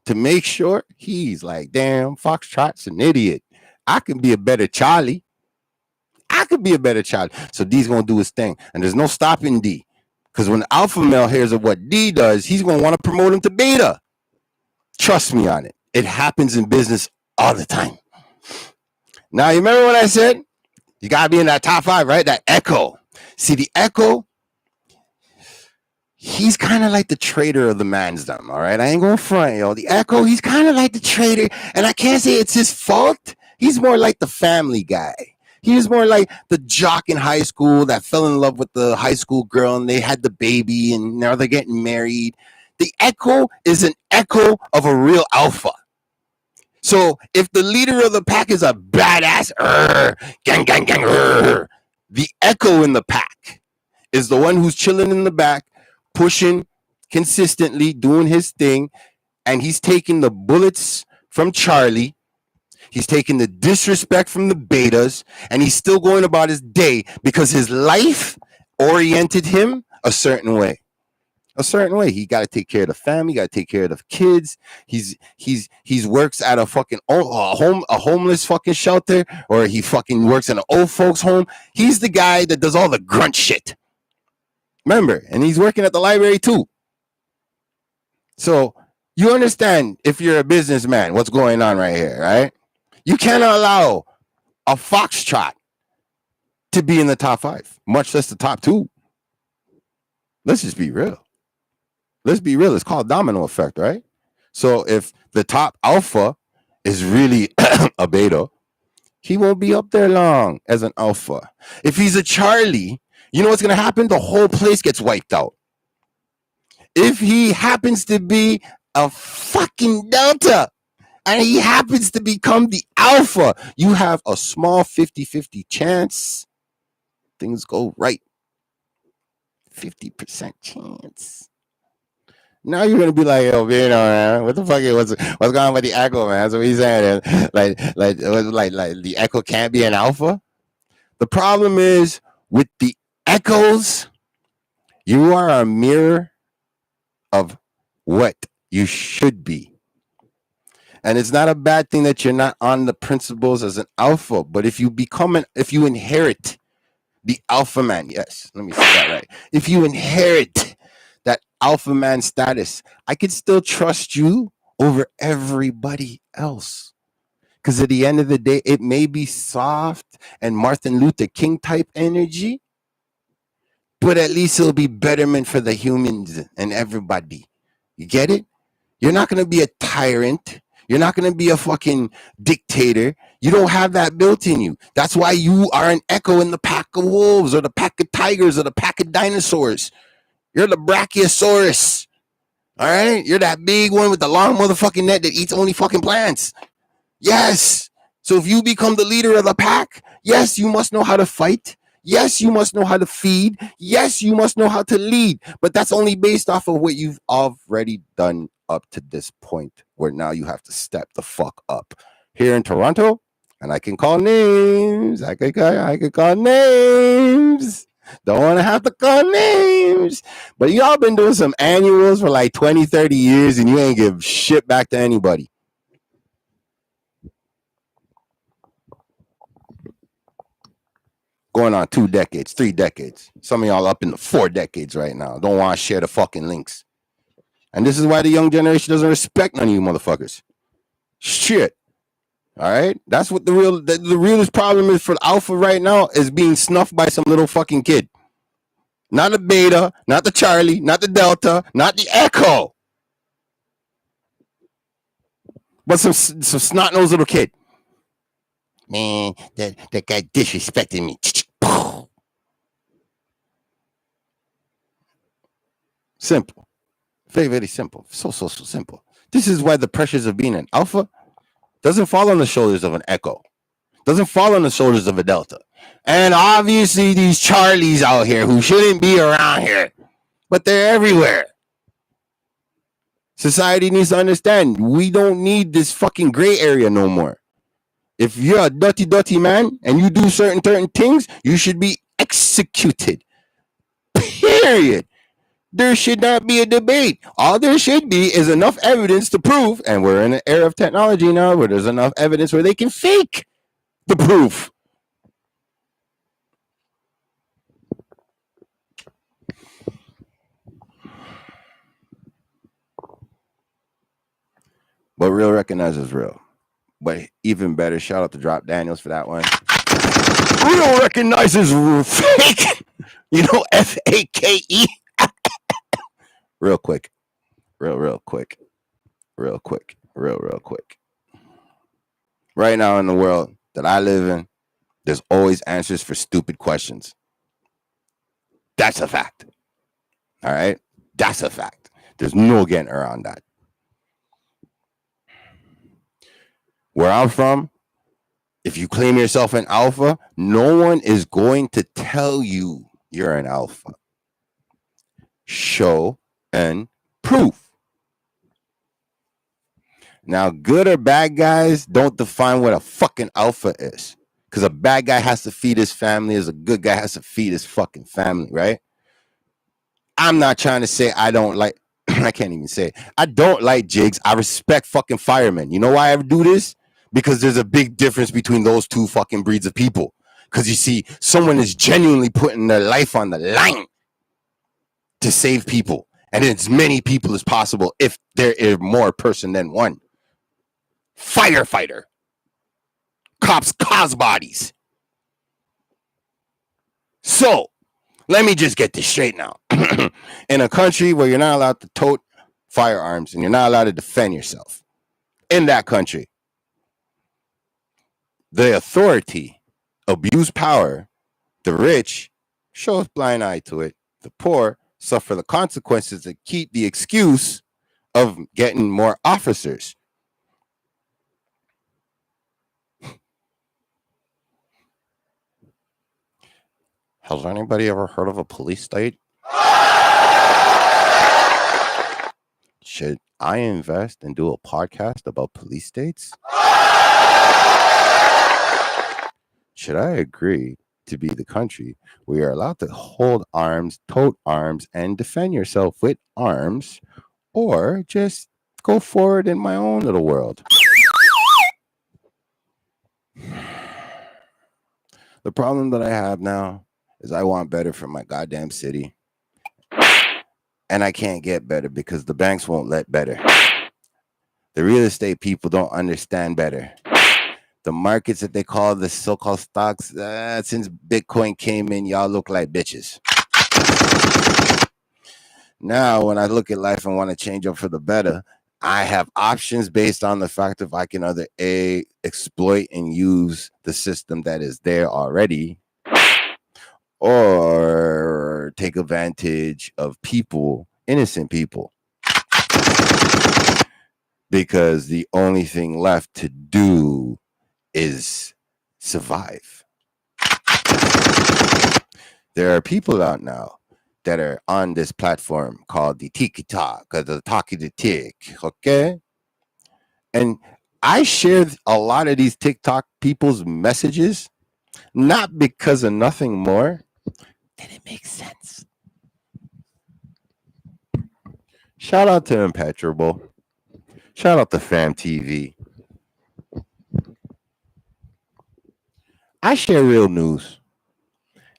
to make sure he's like, damn, Foxtrot's an idiot. I can be a better Charlie. So D's gonna do his thing, and there's no stopping D. Because when the alpha male hears of what D does, he's gonna want to promote him to beta. Trust me on it. It happens in business all the time. Now, you remember what I said? You got to be in that top 5, right? That Echo. See, the Echo, he's kind of like the traitor of the mansdom, all right? I ain't going to front, yo. The Echo, he's kind of like the traitor, and I can't say it's his fault. He's more like the family guy. He's more like the jock in high school that fell in love with the high school girl, and they had the baby, and now they're getting married. The Echo is an echo of a real alpha. So if the leader of the pack is a badass, gang, the Echo in the pack is the one who's chilling in the back, pushing consistently, doing his thing, and he's taking the bullets from Charlie. He's taking the disrespect from the betas, and he's still going about his day because his life oriented him a certain way. He got to take care of the family, got to take care of the kids. He's works at a fucking a homeless fucking shelter, or he fucking works in an old folks home. He's the guy that does all the grunt shit. Remember, and he's working at the library too. So you understand, if you're a businessman, what's going on right here, right? You cannot allow a Foxtrot to be in the top 5, much less the top 2. Let's just be real. It's called domino effect, right? So if the top alpha is really a beta, he won't be up there long as an alpha. If he's a Charlie, you know what's going to happen? The whole place gets wiped out. If he happens to be a fucking Delta and he happens to become the alpha, you have a small 50-50 chance things go right. 50% chance. Now you're gonna be like, yo, man, what the fuck? What's going on with the Echo, man? That's what he's saying. Like the Echo can't be an alpha. The problem is with the Echoes, you are a mirror of what you should be, and it's not a bad thing that you're not on the principles as an alpha. But if you inherit the alpha man, yes, let me say that right. If you inherit that alpha man status, I could still trust you over everybody else Because at the end of the day, it may be soft and Martin Luther King type energy, but at least it'll be betterment for the humans and everybody. You get it? You're not going to be a tyrant. You're not going to be a fucking dictator. You don't have that built in you. That's why you are an echo in the pack of wolves or the pack of tigers or the pack of dinosaurs. You're the Brachiosaurus. All right? You're that big one with the long motherfucking neck that eats only fucking plants. Yes. So if you become the leader of the pack, yes, you must know how to fight. Yes, you must know how to feed. Yes, you must know how to lead. But that's only based off of what you've already done up to this point, where now you have to step the fuck up. Here in Toronto, and I can call names. I can call names. Don't want to have to call names. But y'all been doing some annuals for like 20, 30 years, and you ain't give shit back to anybody. Going on 2 decades, 3 decades. Some of y'all up in the 4 decades right now. Don't want to share the fucking links. And this is why the young generation doesn't respect none of you motherfuckers. Shit. All right? That's what the realest problem is for Alpha right now, is being snuffed by some little fucking kid. Not the Beta, not the Charlie, not the Delta, not the Echo. But some snot-nosed little kid. Man, that guy disrespected me. Simple. Very, very simple. So simple. This is why the pressures of being an alpha doesn't fall on the shoulders of an echo. Doesn't fall on the shoulders of a delta. And obviously these Charlies out here who shouldn't be around here, but they're everywhere. Society needs to understand, we don't need this fucking gray area no more. If you're a dirty man and you do certain things, you should be executed. Period. There should not be a debate. All there should be is enough evidence to prove, and we're in an era of technology now where there's enough evidence where they can fake the proof. But real recognizes real. But even better, shout out to Drop Daniels for that one. Real recognizes fake. You know, FAKE. Real quick. Real quick. Right now in the world that I live in, there's always answers for stupid questions. That's a fact. All right? That's a fact. There's no getting around that. Where I'm from, if you claim yourself an alpha, no one is going to tell you you're an alpha. Show and proof. Now, good or bad guys don't define what a fucking alpha is. Because a bad guy has to feed his family as a good guy has to feed his fucking family, right? I'm not trying to say I don't like, I can't even say it. I don't like jigs. I respect fucking firemen. You know why I do this? Because there's a big difference between those two fucking breeds of people. Because you see, someone is genuinely putting their life on the line to save people. And as many people as possible if there is more person than one. Firefighter. Cops cause bodies. So, let me just get this straight now. In a country where you're not allowed to tote firearms and you're not allowed to defend yourself, in that country, the authority abuse power. The rich show a blind eye to it. The poor suffer the consequences that keep the excuse of getting more officers. Has anybody ever heard of a police state? Should I invest and do a podcast about police states? Should I agree to be the country where you're allowed to hold arms, tote arms, and defend yourself with arms, or just go forward in my own little world? The problem that I have now is I want better for my goddamn city. And I can't get better because the banks won't let better. The real estate people don't understand better. The markets that they call the so-called stocks, since Bitcoin came in, y'all look like bitches. Now, when I look at life and want to change up for the better, I have options based on the fact if I can either A, exploit and use the system that is there already, or take advantage of people, innocent people. Because the only thing left to do is survive. There are people out now that are on this platform called the TikTok or the Talkie the Tick, okay? And I shared a lot of these TikTok people's messages, not because of nothing more than it makes sense. Shout out to Impenetrable. Shout out to Fam TV. I share real news.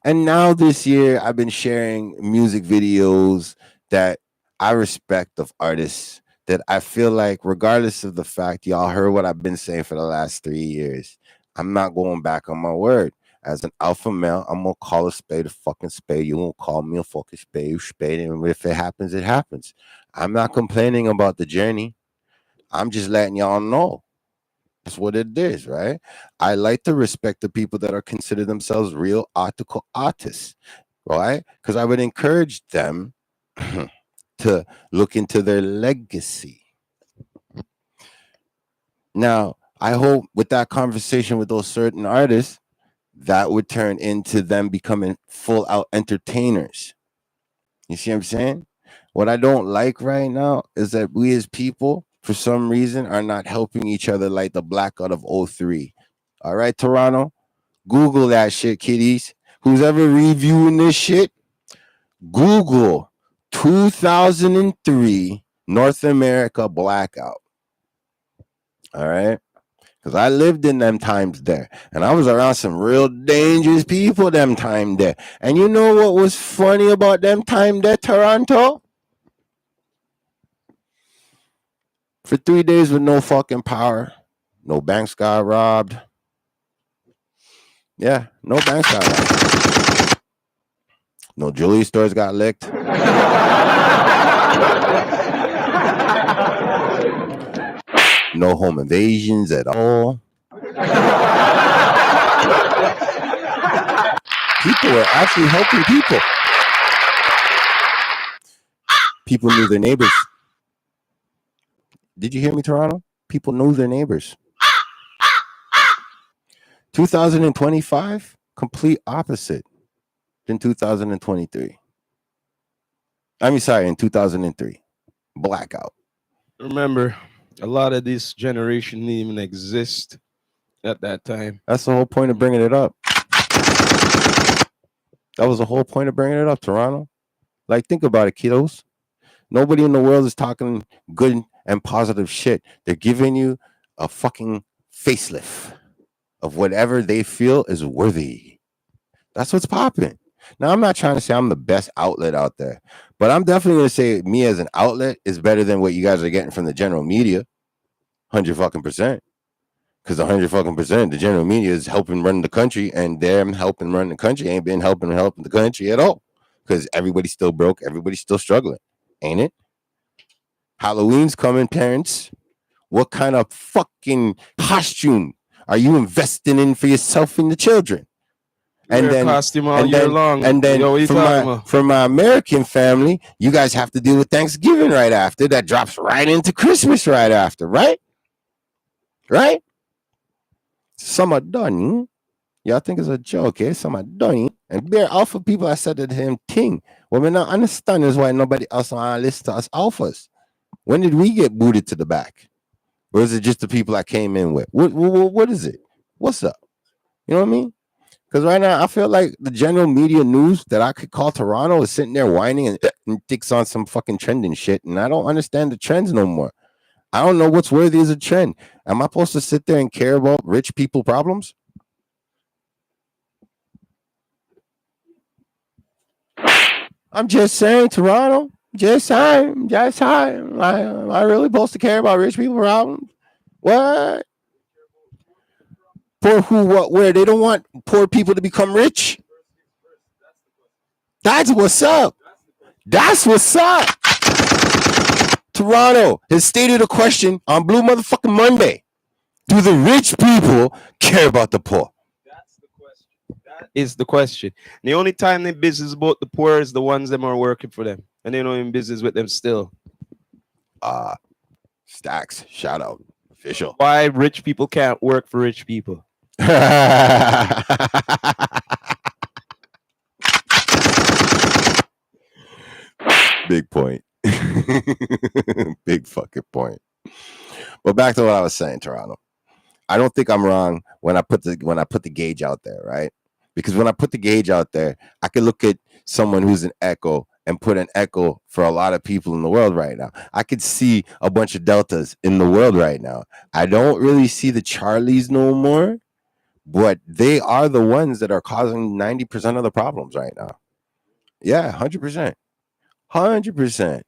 And now this year, I've been sharing music videos that I respect of artists that I feel like, regardless of the fact y'all heard what I've been saying for the last 3 years, I'm not going back on my word. As an alpha male, I'm going to call a spade a fucking spade. You won't call me a fucking spade. And if it happens, it happens. I'm not complaining about the journey. I'm just letting y'all know. That's what it is, right? I like to respect the people that are considered themselves real article artists, right? Because I would encourage them to look into their legacy. Now, I hope with that conversation with those certain artists, that would turn into them becoming full out entertainers. You see what I'm saying? What I don't like right now is that we as people, for some reason, are not helping each other like the blackout of 03. All right, Toronto? Google that shit, kiddies. Who's ever reviewing this shit? Google 2003 North America blackout. All right? Because I lived in them times there. And I was around some real dangerous people them time there. And you know what was funny about them time there, Toronto? For 3 days with no fucking power, no banks got robbed. Yeah, no banks got robbed. No jewelry stores got licked. No home invasions at all. People were actually helping people. People knew their neighbors. Did you hear me, Toronto? People knew their neighbors. 2025, complete opposite than 2023. I mean, sorry, in 2003. Blackout. Remember, a lot of this generation didn't even exist at that time. That's the whole point of bringing it up. That was the whole point of bringing it up, Toronto. Like, think about it, kiddos. Nobody in the world is talking good and positive shit. They're giving you a fucking facelift of whatever they feel is worthy. That's what's popping. Now, I'm not trying to say I'm the best outlet out there, but I'm definitely going to say me as an outlet is better than what you guys are getting from the general media. 100 fucking percent. Because 100 fucking percent, the general media is helping run the country, and them helping run the country ain't been helping the country at all. Because everybody's still broke, everybody's still struggling, ain't it? Halloween's coming, parents. What kind of fucking costume are you investing in for yourself and the children? And then, costume all year long. And then for my American family, you guys have to deal with Thanksgiving right after. That drops right into Christmas right after, right? Right? Some are done. Y'all think it's a joke, eh? Some are done. And bare alpha people, I said to him, ting. What we not understand is why nobody else on our list to us alphas. When did we get booted to the back? Or is it just the people I came in with? What is it? What's up? You know what I mean? Because right now, I feel like the general media news that I could call Toronto is sitting there whining and thinks on some fucking trending shit. And I don't understand the trends no more. I don't know what's worthy as a trend. Am I supposed to sit there and care about rich people problems? I'm just saying, Toronto. Just saying. Am I really supposed to care about rich people problems? What? Poor who, what, where? They don't want poor people to become rich. That's what's up. That's what's up. Toronto has stated a question on Blue Motherfucking Monday. Do the rich people care about the poor? That's the question. That is the question. The only time they business about the poor is the ones that are working for them, and they don't even business with them still. Stacks, shout out, official. Why rich people can't work for rich people? Big point. Big fucking point. But back to what I was saying, Toronto. I don't think I'm wrong when I put the gauge out there, right? Because when I put the gauge out there, I can look at someone who's an echo and put an echo for a lot of people in the world right now. I could see a bunch of deltas in the world right now. I don't really see the Charlies no more, but they are the ones that are causing 90% of the problems right now. Yeah, 100%. 100%.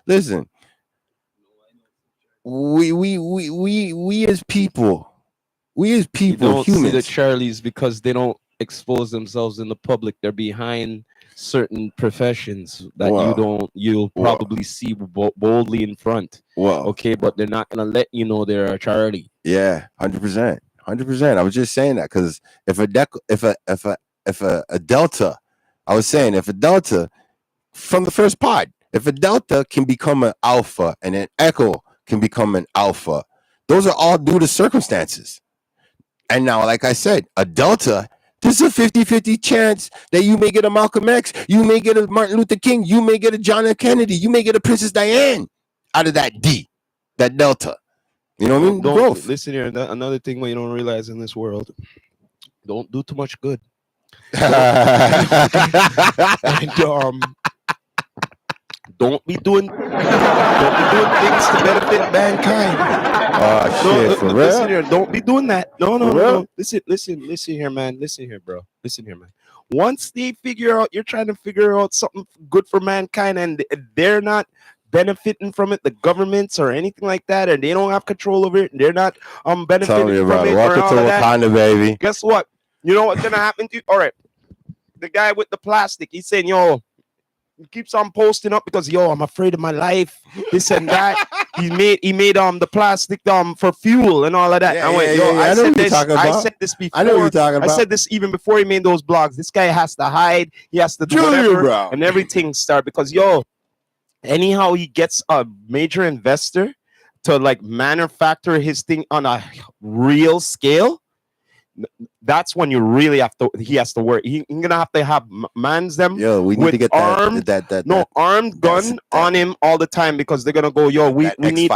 Listen, we as people, You don't humans. see the Charlies because they don't expose themselves in the public. They're behind certain professions that you'll probably see boldly in front. Okay, but they're not gonna let you know they're a Charlie. Yeah, 100%. 100%. I was just saying that because if a delta, I was saying if a delta from the first pod, if a delta can become an alpha and an echo can become an alpha, those are all due to circumstances. And now, like I said, a delta, there's a 50-50 chance that you may get a Malcolm X, you may get a Martin Luther King, you may get a John F. Kennedy, you may get a Princess Diane out of that D, that delta. You know what I mean? Growth. Listen here, another thing what you don't realize in this world, don't do too much good. Don't be doing things to benefit mankind. Shit, for listen real? here, don't be doing that. No. Listen here, man. Listen here, bro. Listen here, man. Once they figure out, you're trying to figure out something good for mankind, and they're not benefiting from it, the governments or anything like that, and they don't have control over it, and they're not benefiting from it. Welcome to Wakanda, baby. Guess what? You know what's gonna happen to you? All right, the guy with the plastic, he's saying, yo, he keeps on posting up because I'm afraid of my life. This and that. he made the plastic for fuel and all of that. I said this before. I know what you're talking about. I said this even before he made those blogs. This guy has to hide. He has to do whatever, and everything start because anyhow he gets a major investor to like manufacture his thing on a real scale. That's when you really he has to work. He's gonna have mans them. We need to get armed gun on him all the time because they're gonna go. We need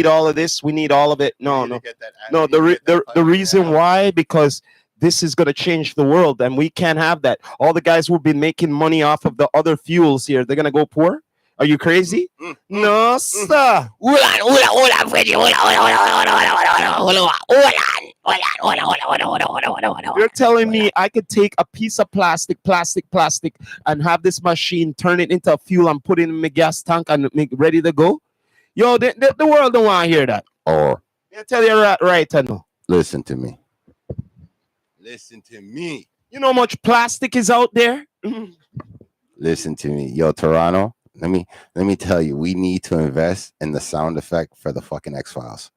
all of this. We need all of it. No. The reason why, because this is gonna change the world, and we can't have that. All the guys who've been making money off of the other fuels here, they're gonna go poor. Are you crazy? No, sir. You're telling me I could take a piece of plastic, and have this machine turn it into a fuel and put it in my gas tank and make ready to go? The world don't want to hear that. I tell you right now. Listen to me. You know how much plastic is out there? Listen to me. Toronto. Let me tell you, we need to invest in the sound effect for the fucking X-Files.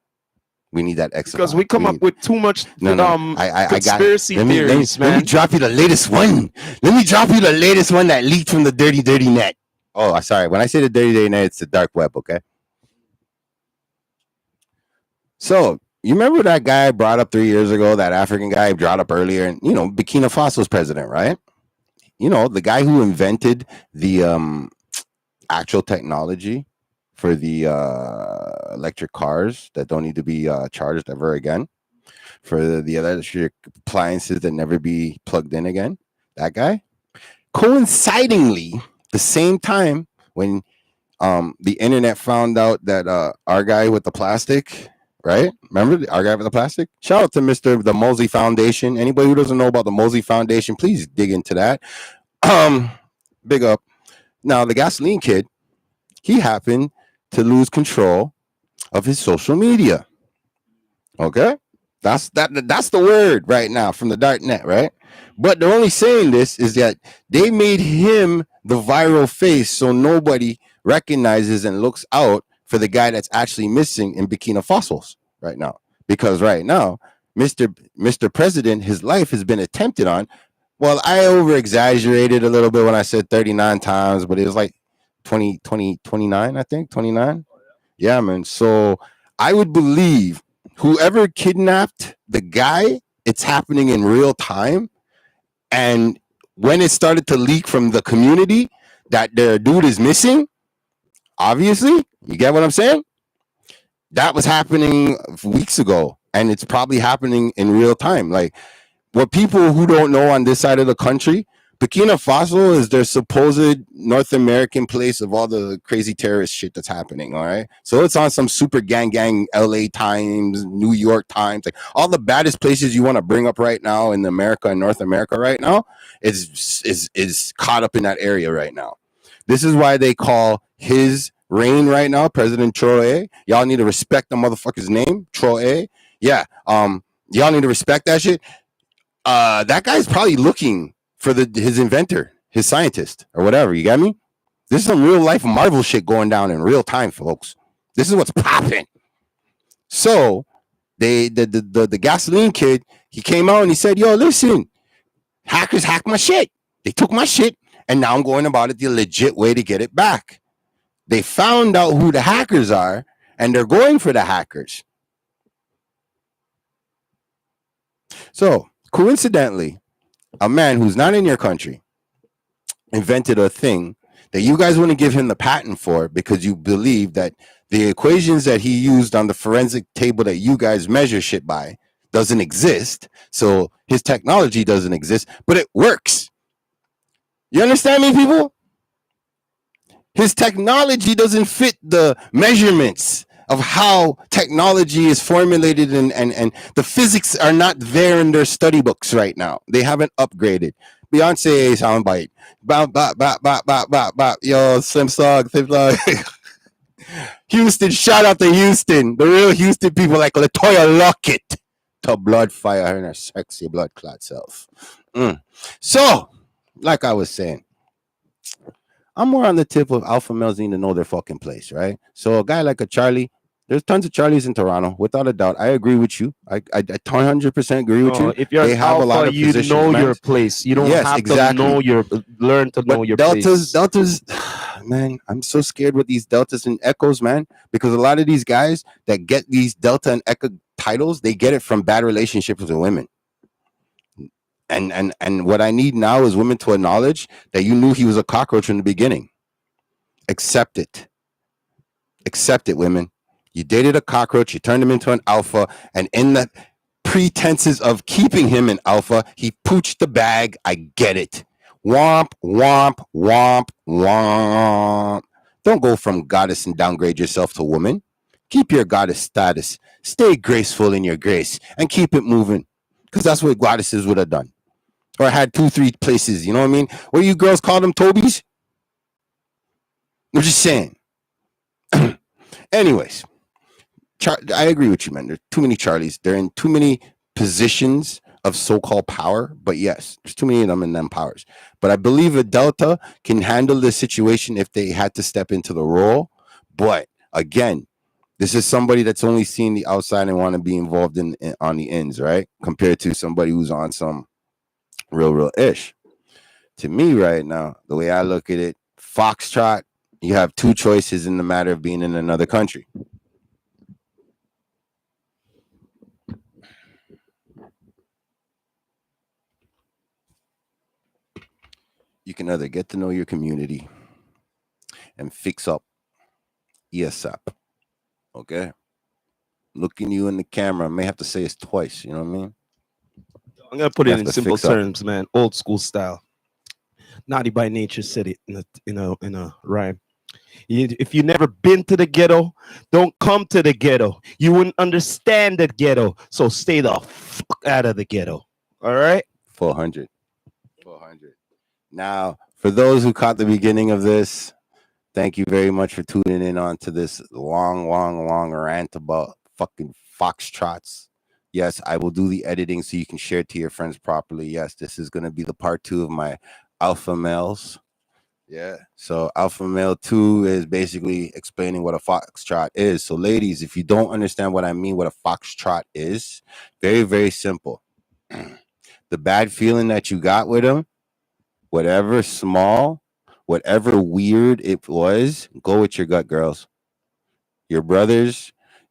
We need that X-Files. Because we come up with too much conspiracy theories, man. Let me drop you the latest one. That leaked from the dirty net. Oh, sorry. When I say the dirty net, it's the dark web, okay? So, you remember that guy I brought up 3 years ago, that African guy I brought up earlier, and, Burkina Faso's president, right? The guy who invented the actual technology for the electric cars that don't need to be charged ever again, for the electric appliances that never be plugged in again. That guy, coincidingly, the same time when the internet found out that our guy with the plastic, right? Remember our guy with the plastic? Shout out to the Mosley Foundation. Anybody who doesn't know about the Mosley Foundation, please dig into that. Big up. Now, the gasoline kid, he happened to lose control of his social media. Okay? That's the word right now from the dark net, right? But they're only saying this is that they made him the viral face so nobody recognizes and looks out for the guy that's actually missing in Burkina Faso right now. Because right now, Mr. President, his life has been attempted on. Well, I over exaggerated a little bit when I said 39 times, but it was like 29, I think. 29. Yeah, man. So I would believe whoever kidnapped the guy, it's happening in real time. And when it started to leak from the community that their dude is missing, obviously, you get what I'm saying? That was happening weeks ago. And it's probably happening in real time. Like, what people who don't know on this side of the country, Burkina Faso is their supposed North American place of all the crazy terrorist shit that's happening. All right. So it's on some super gang, LA Times, New York Times, like all the baddest places you want to bring up right now in America and North America right now is caught up in that area right now. This is why they call his reign right now President Troye. Y'all need to respect the motherfucker's name, Troye. Yeah. Y'all need to respect that shit. That guy's probably looking for his inventor, his scientist, or whatever. You got me? This is some real life Marvel shit going down in real time, folks. This is what's popping. So the gasoline kid, he came out and he said, "Yo, listen, hackers hacked my shit. They took my shit, and now I'm going about it the legit way to get it back." They found out who the hackers are, and they're going for the hackers. So coincidentally, a man who's not in your country invented a thing that you guys want to give him the patent for because you believe that the equations that he used on the forensic table that you guys measure shit by doesn't exist. So his technology doesn't exist, but it works. You understand me, people? His technology doesn't fit the measurements of how technology is formulated, and the physics are not there in their study books right now. They haven't upgraded. Beyonce soundbite. Bop, bop, bop, bop, bop, bop, bop. Yo, Slim Slug. Houston, shout out to Houston. The real Houston people like Latoya Luckett to blood fire her and her sexy blood clot self. So, like I was saying, I'm more on the tip of alpha males need to know their fucking place, right? So a guy like a Charlie, there's tons of Charlies in Toronto, without a doubt. I agree with you. I 100% agree with you. If you're they have alpha, a lot of you positions, know man. your place. You don't have to know learn to know your place. Deltas, man, I'm so scared with these Deltas and Echoes, man, because a lot of these guys that get these Delta and Echo titles, they get it from bad relationships with women. And what I need now is women to acknowledge that you knew he was a cockroach from the beginning. Accept it. Accept it, women. You dated a cockroach, you turned him into an alpha, and in the pretenses of keeping him an alpha, he pooched the bag. I get it. Womp, womp, womp, womp. Don't go from goddess and downgrade yourself to woman. Keep your goddess status. Stay graceful in your grace and keep it moving. Because that's what goddesses would have done. Or had 2-3 places, you know what I mean? What you girls call them, Tobies? I'm just saying. Anyways, I agree with you, man. There's too many Charlies. They're in too many positions of so-called power. But yes, there's too many of them in them powers. But I believe a Delta can handle this situation if they had to step into the role. But again, this is somebody that's only seen the outside and want to be involved in on the ends, right? Compared to somebody who's on some real ish. To me right now, the way I look at it, Foxtrot, you have two choices in the matter of being in another country. You can either get to know your community and fix up ESAP. Okay? Looking you in the camera, I may have to say it twice, you know what I mean? I'm gonna put it in simple terms, man. Old school style. Naughty by Nature said it in a rhyme. If you never been to the ghetto, don't come to the ghetto. You wouldn't understand the ghetto. So stay the fuck out of the ghetto. All right? 400. Now, for those who caught the beginning of this, thank you very much for tuning in on to this long rant about fucking foxtrots Yes, I will do the editing so you can share it to your friends properly. Yes, this is going to be the part 2 of my alpha males. Yeah. So alpha male 2 is basically explaining what a foxtrot is. So ladies, if you don't understand what I mean, what a foxtrot is, very, very simple. The bad feeling that you got with him, whatever small, whatever weird it was, go with your gut, girls. Your brothers,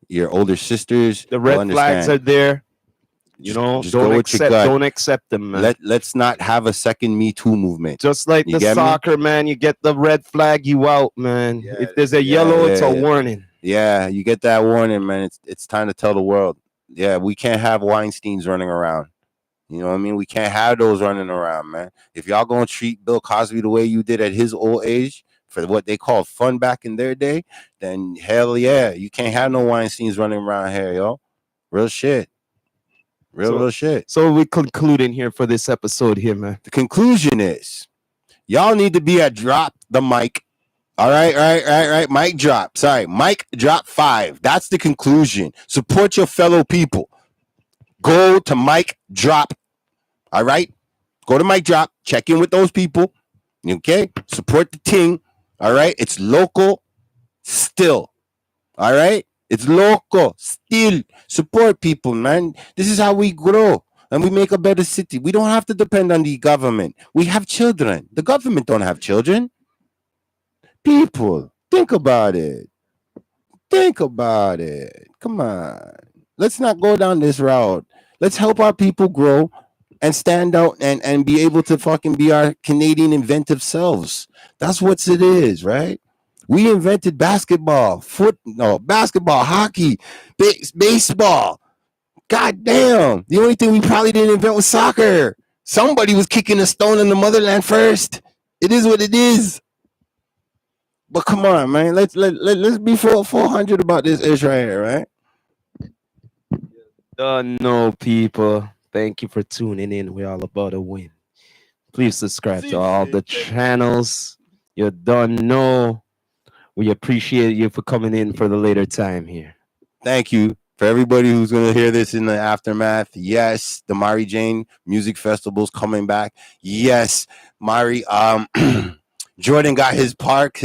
your older sisters The will red flags are understand. there. You know, Just go with your gut. don't accept them, man. Let's not have a second Me Too movement. Just like You the get me? soccer, man, you get the red flag, you out, man. Yeah, if there's a yellow, it's a yeah. warning. Yeah, you get that warning, man. It's time to tell the world. Yeah, we can't have Weinsteins running around. You know what I mean? We can't have those running around, man. If y'all gonna treat Bill Cosby the way you did at his old age for what they called fun back in their day, then hell yeah, you can't have no Weinsteins running around here, yo. Real shit. Real shit. So we're concluding here for this episode here, man. The conclusion is y'all need to be at Drop the Mic. All right. Mic drop. Sorry, mic drop 5. That's the conclusion. Support your fellow people. Go to mic drop. All right. Go to mic drop. Check in with those people. Okay. Support the ting. All right. It's local still. All right. It's local still. Support people, man. This is how we grow. And we make a better city. We don't have to depend on the government. We have children. The government don't have children. People, think about it. Think about it. Come on. Let's not go down this route. Let's help our people grow and stand out and be able to fucking be our Canadian inventive selves. That's what it is, right? We invented basketball, basketball, hockey, baseball. God damn. The only thing we probably didn't invent was soccer. Somebody was kicking a stone in the motherland first. It is what it is. But come on, man. Let's be 400 about this ish right here, right? No, people. Thank you for tuning in. We're all about a win. Please subscribe to all the channels. You don't know. We appreciate you for coming in for the later time here. Thank you. For everybody who's going to hear this in the aftermath, yes, the Mari Jane Music Festival's coming back. Yes, Mari, Jordan got his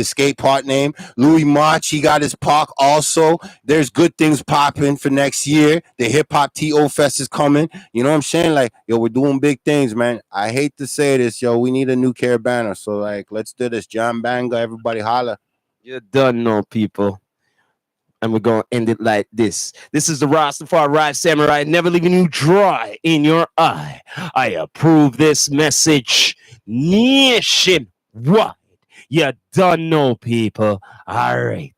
skate park name. Louis March, he got his park also. There's good things popping for next year. The Hip Hop TO Fest is coming. You know what I'm saying? Like, yo, we're doing big things, man. I hate to say this, yo. We need a new Caravana. So, like, let's do this. John Banga, everybody holla. You don't know, people. And we're going to end it like this. This is the Rastafari Samurai, never leaving you dry in your eye. I approve this message nationwide. You don't know, people. All right.